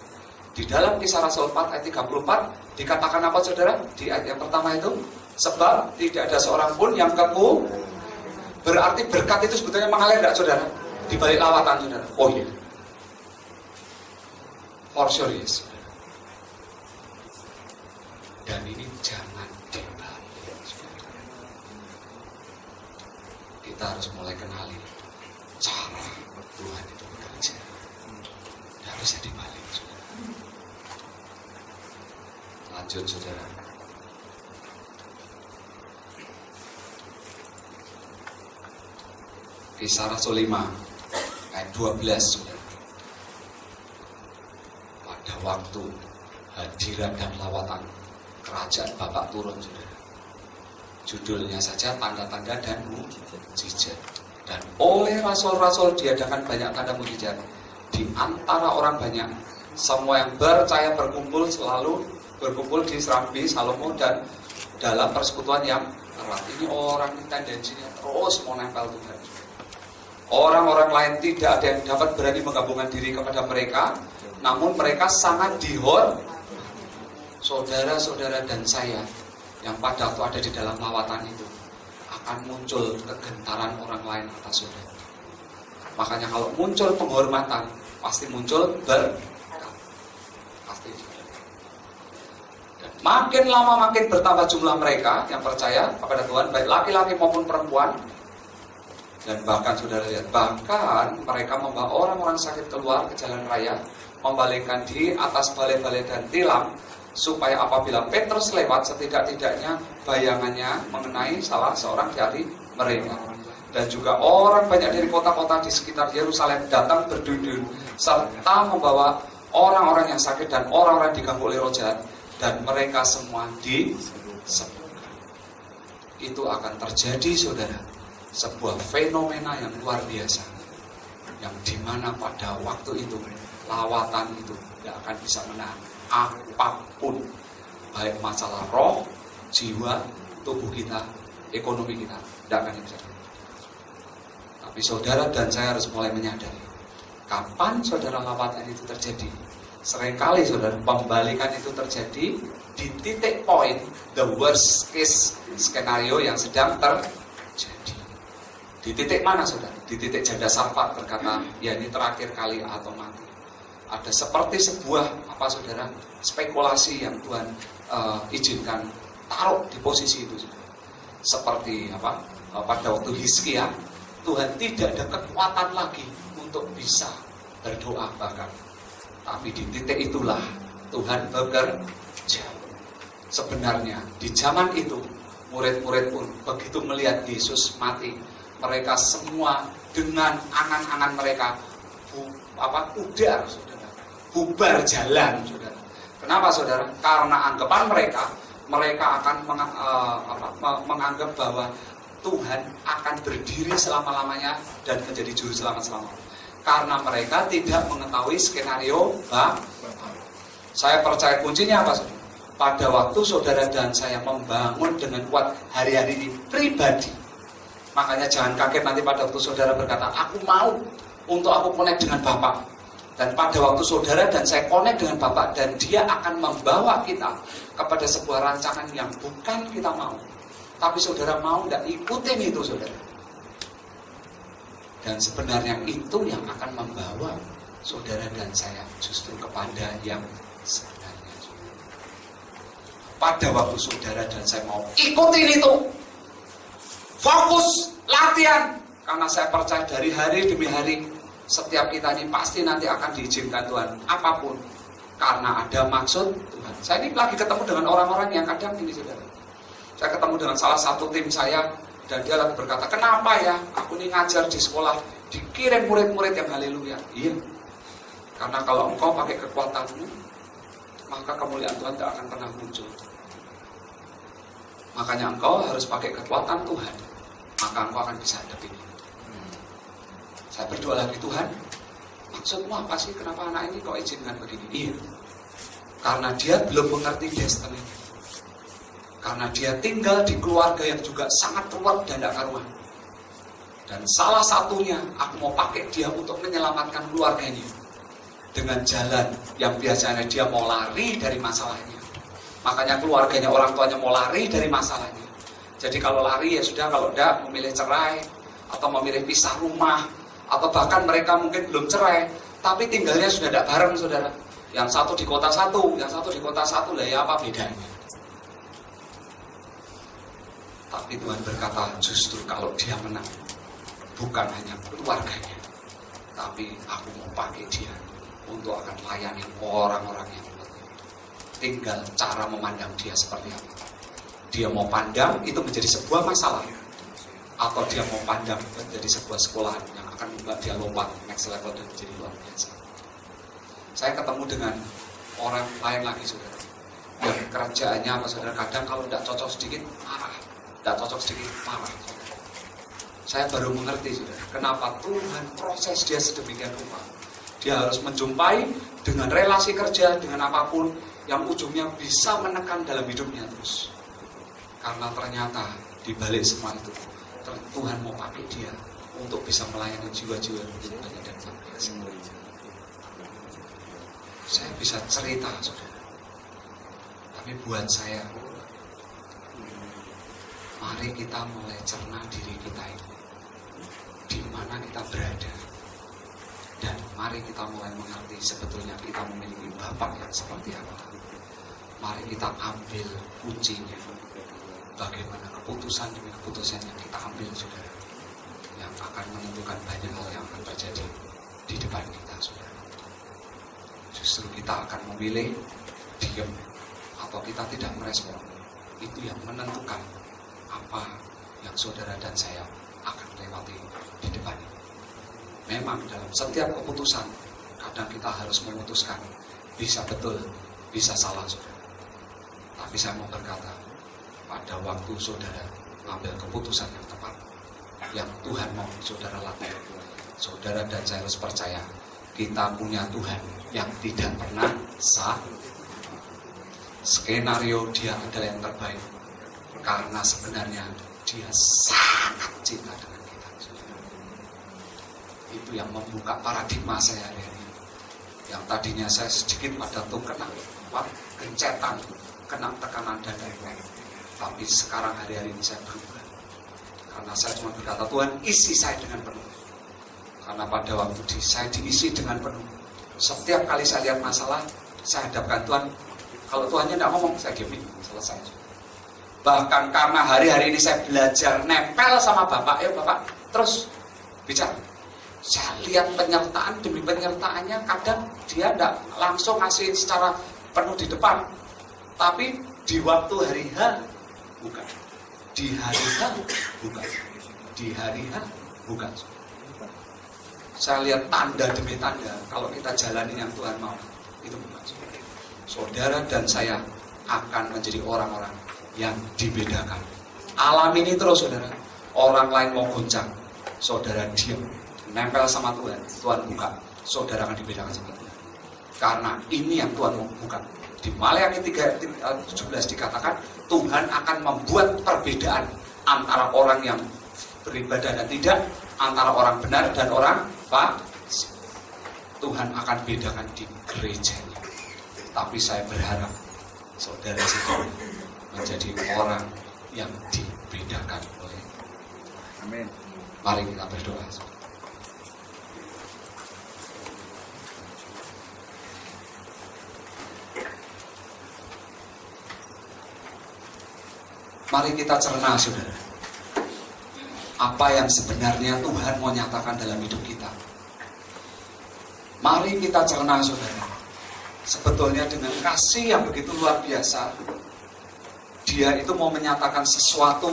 Di dalam Kisah Rasul 4 ayat 34 dikatakan apa saudara? Di ayat yang pertama itu, sebab tidak ada seorang pun yang keku. Berarti berkat itu sebetulnya mengalir tidak saudara? Di balik lawatan saudara. Oh iya. For sure yes. Dan ini jangan dibalik saudara. Kita harus mulai kenali cara Tuhan itu bekerja. Tidak bisa dibalik saudara. Lanjut saudara. Kisah Rasul 5 ayat 12 saudara. Pada waktu hadirat dan lawatan kerajaan Bapa turun saudara. Judulnya saja tanda-tanda dan mujizat. Dan oleh rasul-rasul diadakan banyak tanda mujizat. Di antara orang banyak, semua yang percaya berkumpul selalu berkumpul di Serambi Salomo dan dalam persekutuan yang erat. Ini orang tendensinya terus mau nempel Tuhan. Orang-orang lain tidak ada yang dapat berani menggabungkan diri kepada mereka, namun mereka sangat dihormati. Saudara-saudara dan saya yang pada waktu ada di dalam lawatan itu akan muncul kegentaran orang lain atas saudara. Makanya kalau muncul penghormatan, pasti muncul berkat. Pasti. Dan makin lama makin bertambah jumlah mereka yang percaya kepada Tuhan, baik laki-laki maupun perempuan. Dan bahkan saudara lihat, bahkan mereka membawa orang-orang sakit keluar ke jalan raya, membalikkan di atas balai-balai dan tilam, supaya apabila Petrus lewat, setidak-tidaknya bayangannya mengenai salah seorang dari mereka. Dan juga orang banyak dari kota-kota di sekitar Yerusalem datang berduyun, serta membawa orang-orang yang sakit dan orang-orang diganggu oleh roh jahat, dan mereka semua disembuhkan. Itu akan terjadi saudara. Sebuah fenomena yang luar biasa, yang dimana pada waktu itu lawatan itu tidak akan bisa menahan apapun, baik masalah roh, jiwa, tubuh kita, ekonomi kita, tidak akan bisa. Tapi saudara dan saya harus mulai menyadari, kapan saudara lawatan itu terjadi? Seringkali saudara pembalikan itu terjadi di titik poin the worst case skenario yang sedang terjadi. Di titik mana saudara? Di titik janda Sarfat berkata, ya ini terakhir kali atau mati. Ada seperti sebuah apa saudara spekulasi yang Tuhan izinkan taruh di posisi itu saudara. Seperti apa pada waktu Hizkia, Tuhan tidak ada kekuatan lagi untuk bisa berdoa bahkan. Tapi di titik itulah Tuhan bekerja. Sebenarnya di zaman itu murid-murid pun begitu melihat Yesus mati, mereka semua dengan angan-angan mereka pudar saudara, bubar jalan saudara. Kenapa saudara? Karena anggapan mereka akan menganggap bahwa Tuhan akan berdiri selama-lamanya dan menjadi juru selamat selama-lamanya. Karena mereka tidak mengetahui skenario Saya percaya kuncinya apa saudara? Pada waktu saudara dan saya membangun dengan kuat hari-hari ini pribadi, makanya jangan kaget nanti pada waktu saudara berkata, aku mau untuk aku connect dengan Bapak. Dan pada waktu saudara dan saya connect dengan Bapak, dan dia akan membawa kita kepada sebuah rancangan yang bukan kita mau. Tapi saudara mau tidak ikutin itu saudara. Dan sebenarnya itu yang akan membawa saudara dan saya justru kepada yang sebenarnya. Pada waktu saudara dan saya mau ikutin itu, fokus, latihan. Karena saya percaya dari hari demi hari, setiap kita ini pasti nanti akan diizinkan Tuhan. Apapun. karena ada maksud Tuhan. Saya ini lagi ketemu dengan orang-orang yang kadang ini, saudara. Saya ketemu dengan salah satu tim saya, dan dia lagi berkata, kenapa ya aku ini ngajar di sekolah, dikirim murid-murid yang haleluya. Iya, karena kalau engkau pakai kekuatanmu, maka kemuliaan Tuhan tidak akan pernah muncul. Makanya engkau harus pakai kekuatan Tuhan, maka engkau akan bisa hadapin ini. Saya berdoa lagi, Tuhan, maksudmu apa sih? Kenapa anak ini kok izinkan begini? Iya, karena dia belum mengerti destiny. Karena dia tinggal di keluarga yang juga sangat kuat dan tidak karuan. Dan salah satunya, aku mau pakai dia untuk menyelamatkan keluarganya. Dengan jalan yang biasanya dia mau lari dari masalahnya. Makanya keluarganya, orang tuanya mau lari dari masalahnya. Jadi kalau lari ya sudah, kalau tidak memilih cerai, atau memilih pisah rumah, atau bahkan mereka mungkin belum cerai, tapi tinggalnya sudah tidak bareng, saudara. Yang satu di kota satu, yang satu di kota satu, lah ya apa bedanya? Tapi Tuhan berkata, justru kalau dia menang, bukan hanya keluarganya, tapi aku mau pakai dia untuk akan melayani orang-orang yang lemah. Tinggal cara memandang dia seperti apa. Dia mau pandang itu menjadi sebuah masalah, atau dia mau pandang menjadi sebuah sekolahan yang akan membuat dia lompat next level dan menjadi luar biasa. Saya ketemu dengan orang lain lagi, saudara, yang kerjaannya apa, saudara, kadang kalau tidak cocok sedikit marah, tidak cocok sedikit marah. Saya baru mengerti, saudara, kenapa Tuhan proses dia sedemikian rupa. Dia harus menjumpai dengan relasi kerja, dengan apapun yang ujungnya bisa menekan dalam hidupnya terus. Karena ternyata di balik semua itu, Tuhan mau pakai dia untuk bisa melayani jiwa-jiwa yang begitu banyak dan luar biasa. Saya bisa cerita, saudara. Tapi buat saya, mari kita mulai cerna diri kita ini, di mana kita berada, dan mari kita mulai mengerti sebetulnya kita memiliki Bapa yang seperti apa. Mari kita ambil kuncinya, bagaimana keputusan demi keputusan yang kita ambil, saudara, yang akan menentukan banyak hal yang akan terjadi di depan kita, saudara. Justru kita akan memilih diam atau kita tidak merespon. Itu yang menentukan apa yang saudara dan saya akan lewati di depan ini. Memang dalam setiap keputusan, kadang kita harus memutuskan, bisa betul, bisa salah, saudara. Tapi saya mau berkata, pada waktu saudara ambil keputusan yang tepat, yang Tuhan mau saudara lakukan, saudara dan saya harus percaya, kita punya Tuhan yang tidak pernah salah. Skenario dia adalah yang terbaik, karena sebenarnya dia sangat cinta dengan kita. Itu yang membuka paradigma saya hari ini. Yang tadinya saya sedikit pada tuh kena gencetan, kena tekanan dada, tapi sekarang hari-hari ini saya berubah. Karena saya cuma berkata, Tuhan isi saya dengan penuh. Karena pada waktu saya diisi dengan penuh, setiap kali saya lihat masalah, saya hadapkan Tuhan. Kalau Tuhannya tidak ngomong, saya diamin, selesai. Bahkan karena hari-hari ini saya belajar nempel sama Bapak, ya Bapak, terus bicara. Saya lihat penyertaan demi penyertaannya, kadang dia tidak langsung ngasih secara penuh di depan, tapi di waktu hari H, bukan. Di hari H, bukan. Di hari H, bukan. Saya lihat tanda demi tanda, kalau kita jalani yang Tuhan mau, itu bukan. Saudara dan saya akan menjadi orang-orang yang dibedakan. Alami ini terus, saudara. Orang lain mau goncang, saudara diam, nempel sama Tuhan, Tuhan buka, saudara akan dibedakan sama Tuhan. Karena ini yang Tuhan mau buka. Di Maleakhi 3:17 dikatakan, Tuhan akan membuat perbedaan antara orang yang beribadah dan tidak, antara orang benar dan orang fasik. Tuhan akan bedakan di gerejanya. Tapi saya berharap saudara saudara menjadi orang yang dibedakan oleh. Amin. Mari kita berdoa. Mari kita cerna, saudara, apa yang sebenarnya Tuhan mau nyatakan dalam hidup kita. Mari kita cerna, saudara, sebetulnya dengan kasih yang begitu luar biasa, dia itu mau menyatakan sesuatu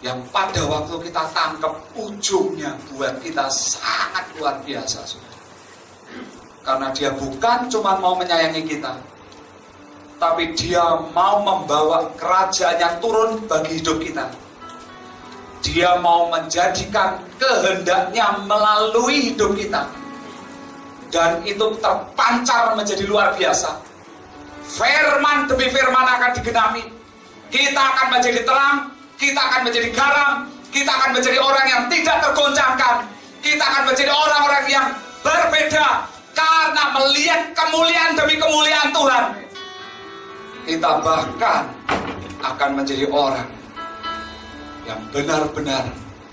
yang pada waktu kita tangkap ujungnya buat kita sangat luar biasa, saudara. Karena dia bukan cuma mau menyayangi kita, tapi dia mau membawa kerajaannya turun bagi hidup kita. Dia mau menjadikan kehendaknya melalui hidup kita. Dan itu terpancar menjadi luar biasa. Firman demi firman akan digenapi. Kita akan menjadi terang, kita akan menjadi garam, kita akan menjadi orang yang tidak tergoncangkan. Kita akan menjadi orang-orang yang berbeda karena melihat kemuliaan demi kemuliaan Tuhan. Kita bahkan akan menjadi orang yang benar-benar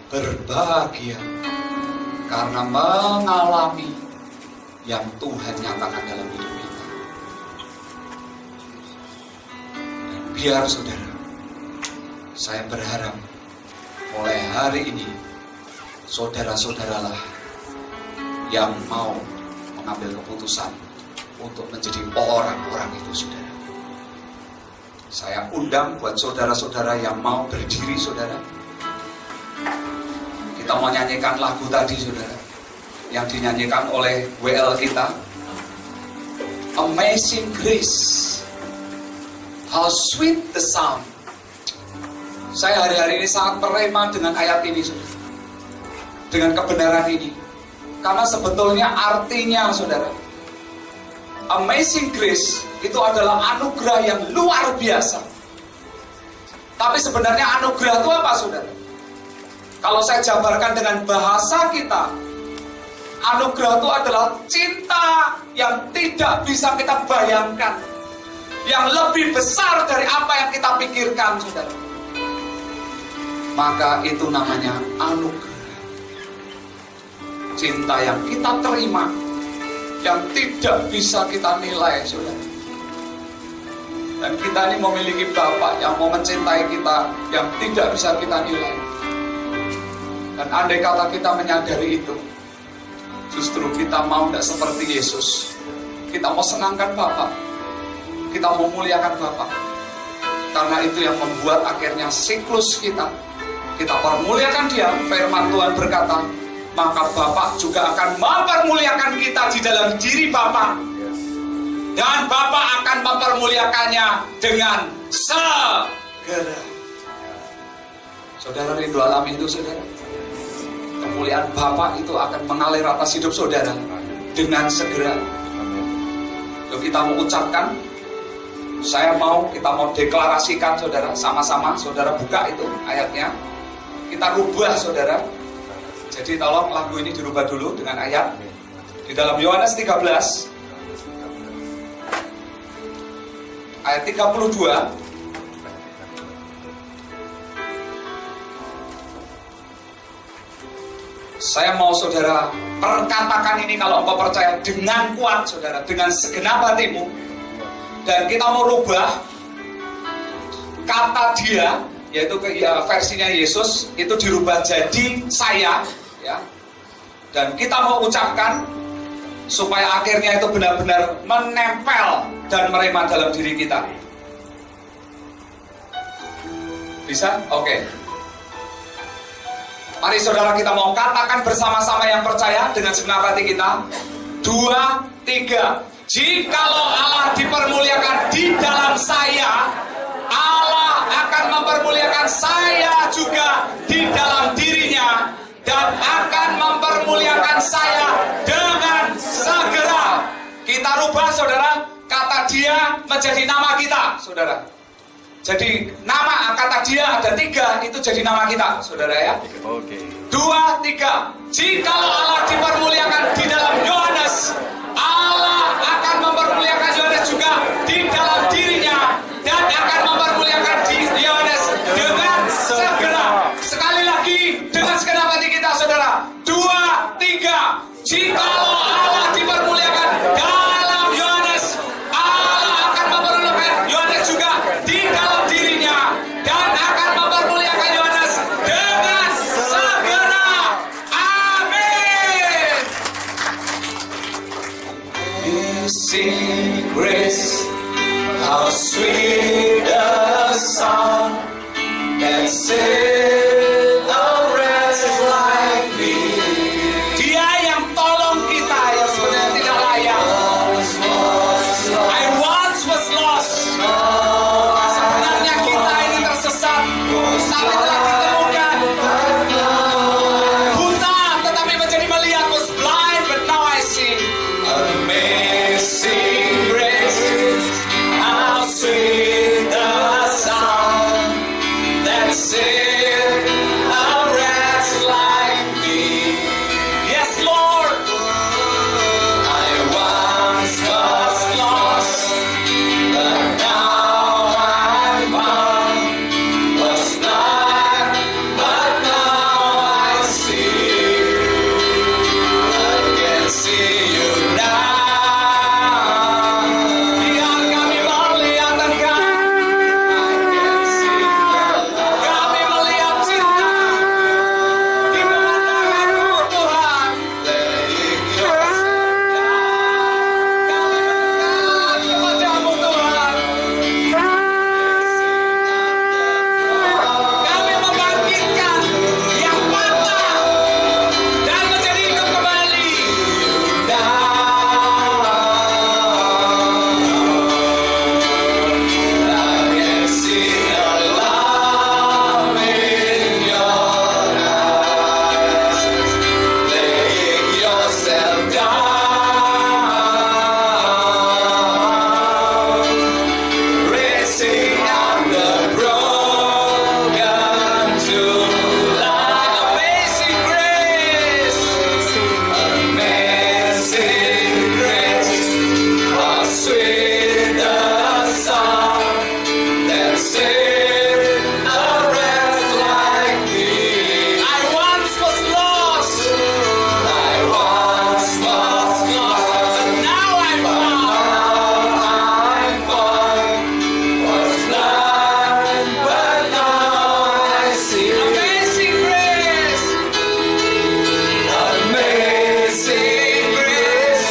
berbahagia karena mengalami yang Tuhan nyatakan dalam hidup kita. Dan biar saudara, saya berharap mulai hari ini saudara-saudaralah yang mau mengambil keputusan untuk menjadi orang-orang itu, saudara. Saya undang buat saudara-saudara yang mau berdiri, saudara. Kita mau nyanyikan lagu tadi, saudara, yang dinyanyikan oleh WL kita, Amazing Grace, how sweet the sound. Saya hari-hari ini sangat terima dengan ayat ini, saudara, dengan kebenaran ini, karena sebetulnya artinya, saudara, Amazing Grace itu adalah anugerah yang luar biasa. Tapi sebenarnya anugerah itu apa, saudara? Kalau saya jabarkan dengan bahasa kita, anugerah itu adalah cinta yang tidak bisa kita bayangkan, yang lebih besar dari apa yang kita pikirkan, saudara. Maka itu namanya anugerah. Cinta yang kita terima, yang tidak bisa kita nilai, saudara. Dan kita ini memiliki Bapa yang mau mencintai kita, yang tidak bisa kita nilai. Dan andai kata kita menyadari itu, justru kita mau tidak seperti Yesus. Kita mau senangkan Bapa, kita mau muliakan Bapa. Karena itu yang membuat akhirnya siklus kita permuliakan Dia. Firman Tuhan berkata, maka Bapa juga akan mempermuliakan kita di dalam diri Bapa. Dan Bapa akan mempermuliakannya dengan segera. Saudara rindu alami itu, saudara. Kemuliaan Bapa itu akan mengalir atas hidup saudara dengan segera. Lalu kita mau ucapkan, kita mau deklarasikan, saudara, sama-sama. Saudara buka itu ayatnya. Kita rubah, saudara. Jadi tolong lagu ini dirubah dulu dengan ayat di dalam Yohanes 13 ayat 32. Saya mau saudara perkatakan ini kalau engkau percaya dengan kuat, saudara, dengan segenap hatimu. Dan kita mau rubah kata dia, yaitu versinya Yesus, itu dirubah jadi saya, ya. Dan kita mau ucapkan supaya akhirnya itu benar-benar menempel dan merema dalam diri kita. Bisa? Oke. Mari saudara, kita mau katakan bersama-sama yang percaya dengan segenap hati kita. 2, 3. Jikalau Allah dipermuliakan di dalam saya, Allah akan mempermuliakan saya juga di dalam dirinya, dan akan mempermuliakan saya dengan segera. Kita rubah, saudara, kata dia menjadi nama kita, saudara. Jadi nama kata dia ada 3, itu jadi nama kita, saudara, ya. Oke. 2, 3. Jikalau Allah dipermuliakan di dalam Yohanes, Allah akan mempermuliakan Yohanes juga di dalam dirinya, dan akan mempermuliakan Yohanes dengan segera. Sekali lagi dengan segenap hati kita, saudara. 2, 3. Jikalau Allah dipermuliakan dalam Yohanes, Allah akan mempermuliakan Yohanes juga di dalam dirinya, dan akan mempermuliakan Yohanes dengan segera. Amin. How sweet the sound that saved a wretch like me. Dia yang tolong kita yang sebenarnya tidak layak. I once was lost. Sebenarnya kita ini tersesat, tapi telah ditemukan. Buta tetapi menjadi melihat. Was blind but now I see. Amazing grace, how sweet the sound that saved a wretch like me. Yes, Lord, I once was lost, but now I'm found. Was blind, but now I see. I can see you now. Biar kami melihat Engkau. I can see you. Kami melihat cinta di pemandangan-Mu, Tuhan. Laying yourself down. Kami mendekat kepadamu, Tuhan. Kami membangkitkan yang patah dan menjadi hidup kembali. I can see the love in your eyes, laying yourself down, raising up the broken to life. Amazing grace, amazing grace, how sweet the sound that saved a wretch like me. I once was lost, but now I'm found. Was blind, but now I see. Amazing grace, amazing grace,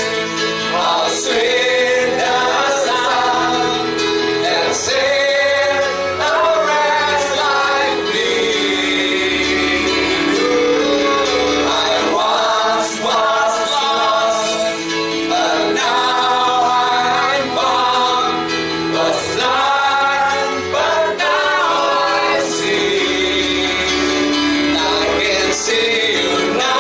how sweet the sound that saved a wretch like me. I once was lost, but now I'm found. Was blind, but now I see. I can see you now.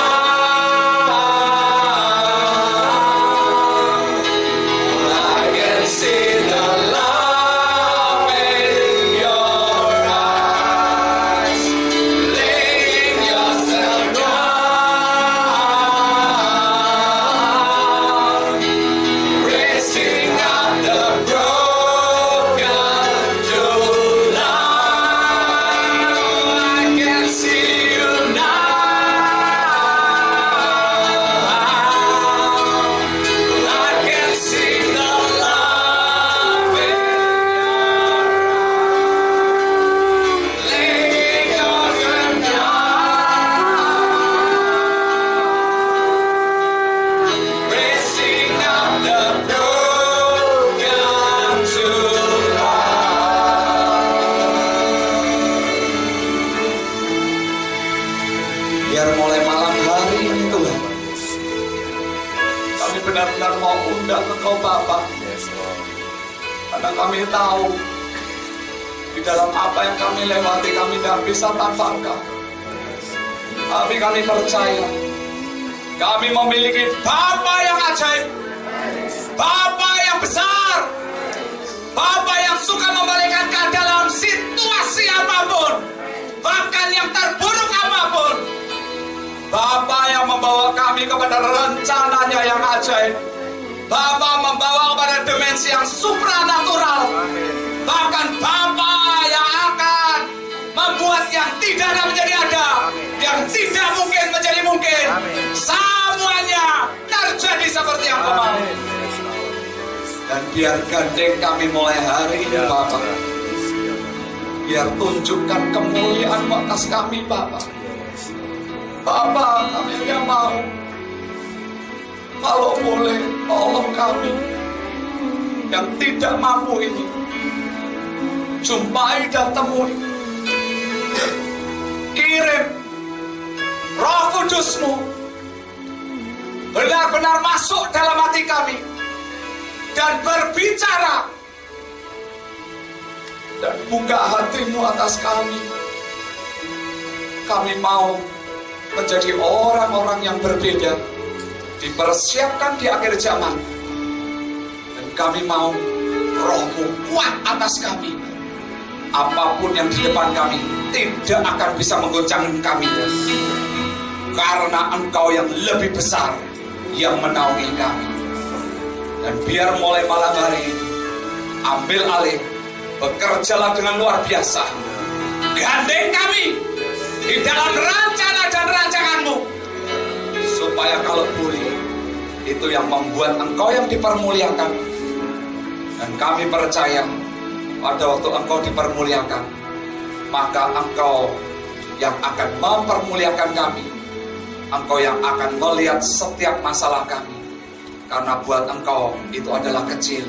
I can see the love in your eyes, laying yourself down, raising up the broken to life. I can see you now. I can see the love in your eyes, laying yourself down, raising up the broken to life. Biar mulai malam hari ini Tuhan, kami benar-benar mau undang Engkau Bapa, karena kami tahu di dalam apa yang kami lewati kami tidak bisa tanpa Engkau. Tapi kami percaya kami memiliki Bapa yang ajaib, Bapa yang besar, Bapa yang suka memberikan ke dalam situasi apapun, bahkan yang terburuk apapun. Bapa yang membawa kami kepada rencananya yang ajaib. Bapa membawa kepada dimensi yang supranatural. Bahkan Bapa yang akan membuat yang tidak ada menjadi ada, yang tidak mungkin menjadi mungkin. Semuanya terjadi seperti yang Kau mau. Dan biar gandeng kami mulai hari ini Bapa. Biar tunjukkan kemuliaan-Mu atas kami Bapa. Bapa, kami hanya mau, kalau boleh tolong kami yang tidak mampu ini, jumpai dan temui. Kirim Roh Kudus-Mu benar-benar masuk dalam hati kami dan berbicara, dan buka hati-Mu atas kami. Kami mau menjadi orang-orang yang berbeda, dipersiapkan di akhir zaman. Dan kami mau Roh-Mu kuat atas kami. Apapun yang di depan kami tidak akan bisa menggoncang kami, karena Engkau yang lebih besar yang menaungi kami. Dan biar mulai malam hari ini, ambil alih, bekerjalah dengan luar biasa. Gandeng kami di dalam rencana dan rancangan-Mu, supaya kalau boleh, itu yang membuat Engkau yang dipermuliakan. Dan kami percaya pada waktu Engkau dipermuliakan, maka Engkau yang akan mempermuliakan kami. Engkau yang akan melihat setiap masalah kami, karena buat Engkau itu adalah kecil.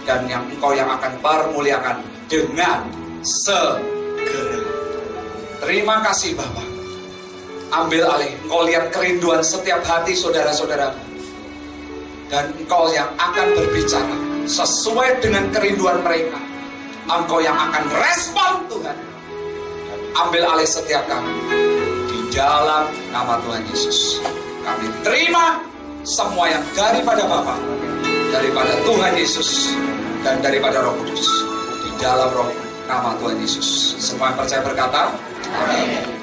Dan yang Engkau yang akan permuliakan dengan segera. Terima kasih Bapa. Ambil alih, Engkau lihat kerinduan setiap hati saudara-saudara, dan Engkau yang akan berbicara sesuai dengan kerinduan mereka. Engkau yang akan respon Tuhan. Dan ambil alih setiap kami. Di dalam nama Tuhan Yesus, kami terima semua yang daripada Bapa, daripada Tuhan Yesus, dan daripada Roh Kudus. Di dalam roh nama Tuhan Yesus. Semua yang percaya berkata, amin.